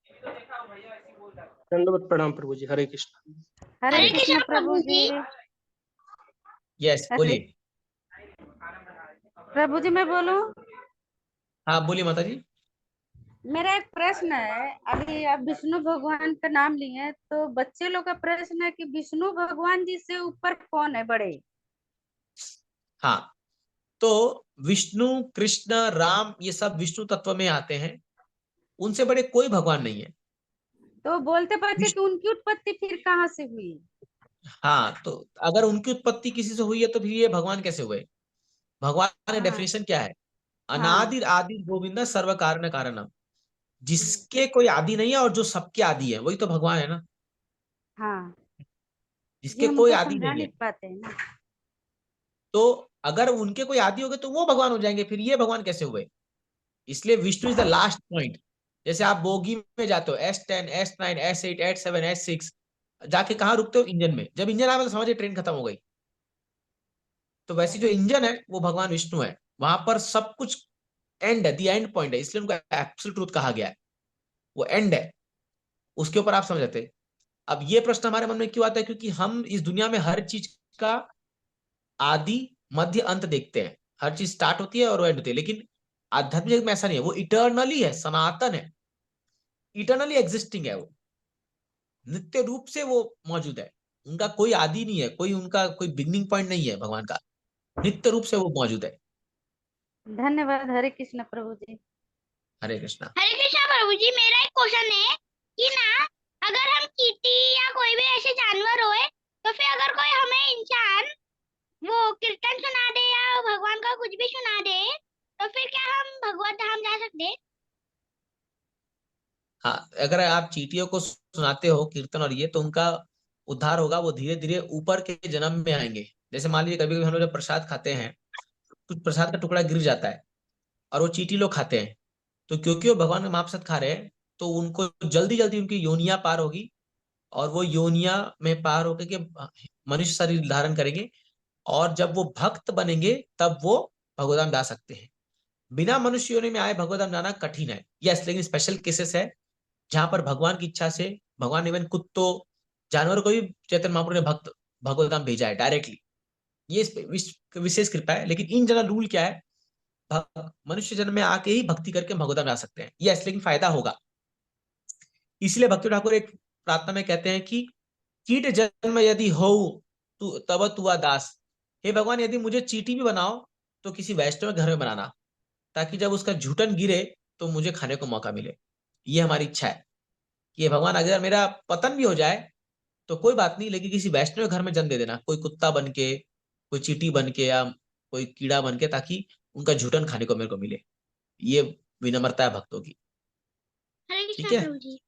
दंडवत प्रणाम प्रभु जी, हरे कृष्ण। हरे हरे कृष्ण प्रभु जी। यस हरे बोलिए। प्रभु जी, मैं बोलूं? हाँ बोलिए माता जी। मेरा एक प्रश्न है। अभी आप विष्णु भगवान का नाम लिए हैं, तो बच्चे लोग का प्रश्न है कि विष्णु भगवान जी से ऊपर कौन है बड़े? हाँ, तो विष्णु कृष्ण राम ये सब विष्णु तत्व में आते हैं, उनसे बड़े कोई भगवान नहीं है। तो बोलते बच्चे कि उनकी उत्पत्ति फिर कहाँ से हुई? हाँ, तो अगर उनकी उत्पत्ति किसी से हुई है तो फिर ये भगवान कैसे हुए? भगवान का हाँ डेफिनेशन क्या है? हाँ अनादिर आदि गोविंद सर्व कारण कारणम। जिसके कोई आदि नहीं है और जो सबके आदि है वही तो भगवान है ना। हाँ, जी जिसके हम कोई उनको आदि समझा नहीं है, नहीं पाते हैं ना। तो अगर उनके कोई आदि हो गए तो वो भगवान हो जाएंगे, फिर ये भगवान कैसे हुए? इसलिए Vishnu is the last point. जैसे आप बोगी में जाते हो S10 S9 S8 S7 S6, जाके कहाँ रुकते हो? इंजन में। जब इंजन आया तो समझिए ट्रेन खत्म हो गई। तो वैसे जो इंजन है वो भगवान विष्णु है, वहां पर सब कुछ एंड है, दी एंड पॉइंट है, इसलिए उनको एब्सोल्यूट ट्रूथ कहा गया है, वो एंड है, उसके ऊपर आप समझते। अब ये प्रश्न हमारे मन में क्यों आता है? क्योंकि हम इस दुनिया में हर चीज का आदि मध्य अंत देखते हैं, हर चीज स्टार्ट होती है और वो एंड होती है। लेकिन आध्यात्मिक जगत में ऐसा नहीं है, वो इटर्नली है, सनातन है, इटर्नली एग्जिस्टिंग है, वो नित्य रूप से वो मौजूद है। उनका कोई आदि नहीं है, कोई उनका कोई बिगनिंग पॉइंट नहीं है भगवान का, नित्य रूप से वो मौजूद है। धन्यवाद। हरे कृष्ण प्रभु जी। हरे कृष्णा। हरे कृष्णा प्रभु जी, मेरा एक क्वेश्चन है कि ना, अगर हम चींटी या कोई भी ऐसे जानवर होए, तो फिर अगर कोई हमें इंसान वो कीर्तन सुना दे या भगवान का कुछ भी सुना दे, तो फिर क्या हम भगवत धाम जा सकते हैं? हाँ, अगर आप चींटियों को सुनाते हो कीर्तन और ये, तो उनका उद्धार होगा, वो धीरे धीरे ऊपर के जन्म में आएंगे। जैसे मान लीजिए कभी कभी हम लोग जब प्रसाद खाते हैं, कुछ प्रसाद का टुकड़ा गिर जाता है और वो चींटी लोग खाते हैं, तो क्योंकि वो भगवान का महाप्रसाद खा रहे हैं, तो उनको जल्दी जल्दी उनकी योनिया पार होगी, और वो योनिया में पार होकर के मनुष्य शरीर धारण करेंगे, और जब वो भक्त बनेंगे तब वो भगवदाम जा सकते हैं। बिना मनुष्य योनि में आए भगवदाम जाना कठिन है। यस, लेकिन स्पेशल केसेस है जहां पर भगवान की इच्छा से भगवान ने इवन कुत्तों जानवरों को भी चैतन्य महाप्रभु ने भक्त भगवदाम भेजा है डायरेक्टली। ये विशेष कृपा है। लेकिन इन जनरल रूल क्या है? मनुष्य जन्म में आके ही भक्ति करके भगवदाम जा सकते हैं। यस, लेकिन फायदा होगा। इसलिए भक्ति ठाकुर एक प्रार्थना में कहते हैं कि कीट जन्म यदि हो तू तब तुआ दास। हे भगवान, यदि मुझे चींटी भी बनाओ तो किसी वैष्णव घर में बनाना, ताकि जब उसका झूठन गिरे तो मुझे खाने को मौका मिले। ये हमारी इच्छा है कि भगवान अगर मेरा पतन भी हो जाए तो कोई बात नहीं, लेकिन किसी वैष्णव घर में जन्म दे देना, कोई कुत्ता बन के, कोई चींटी बन के, या कोई कीड़ा बन के, ताकि उनका झूठन खाने को मेरे को मिले। ये विनम्रता है भक्तों की। हरे ठीक कृष्णा है, प्रभु जी।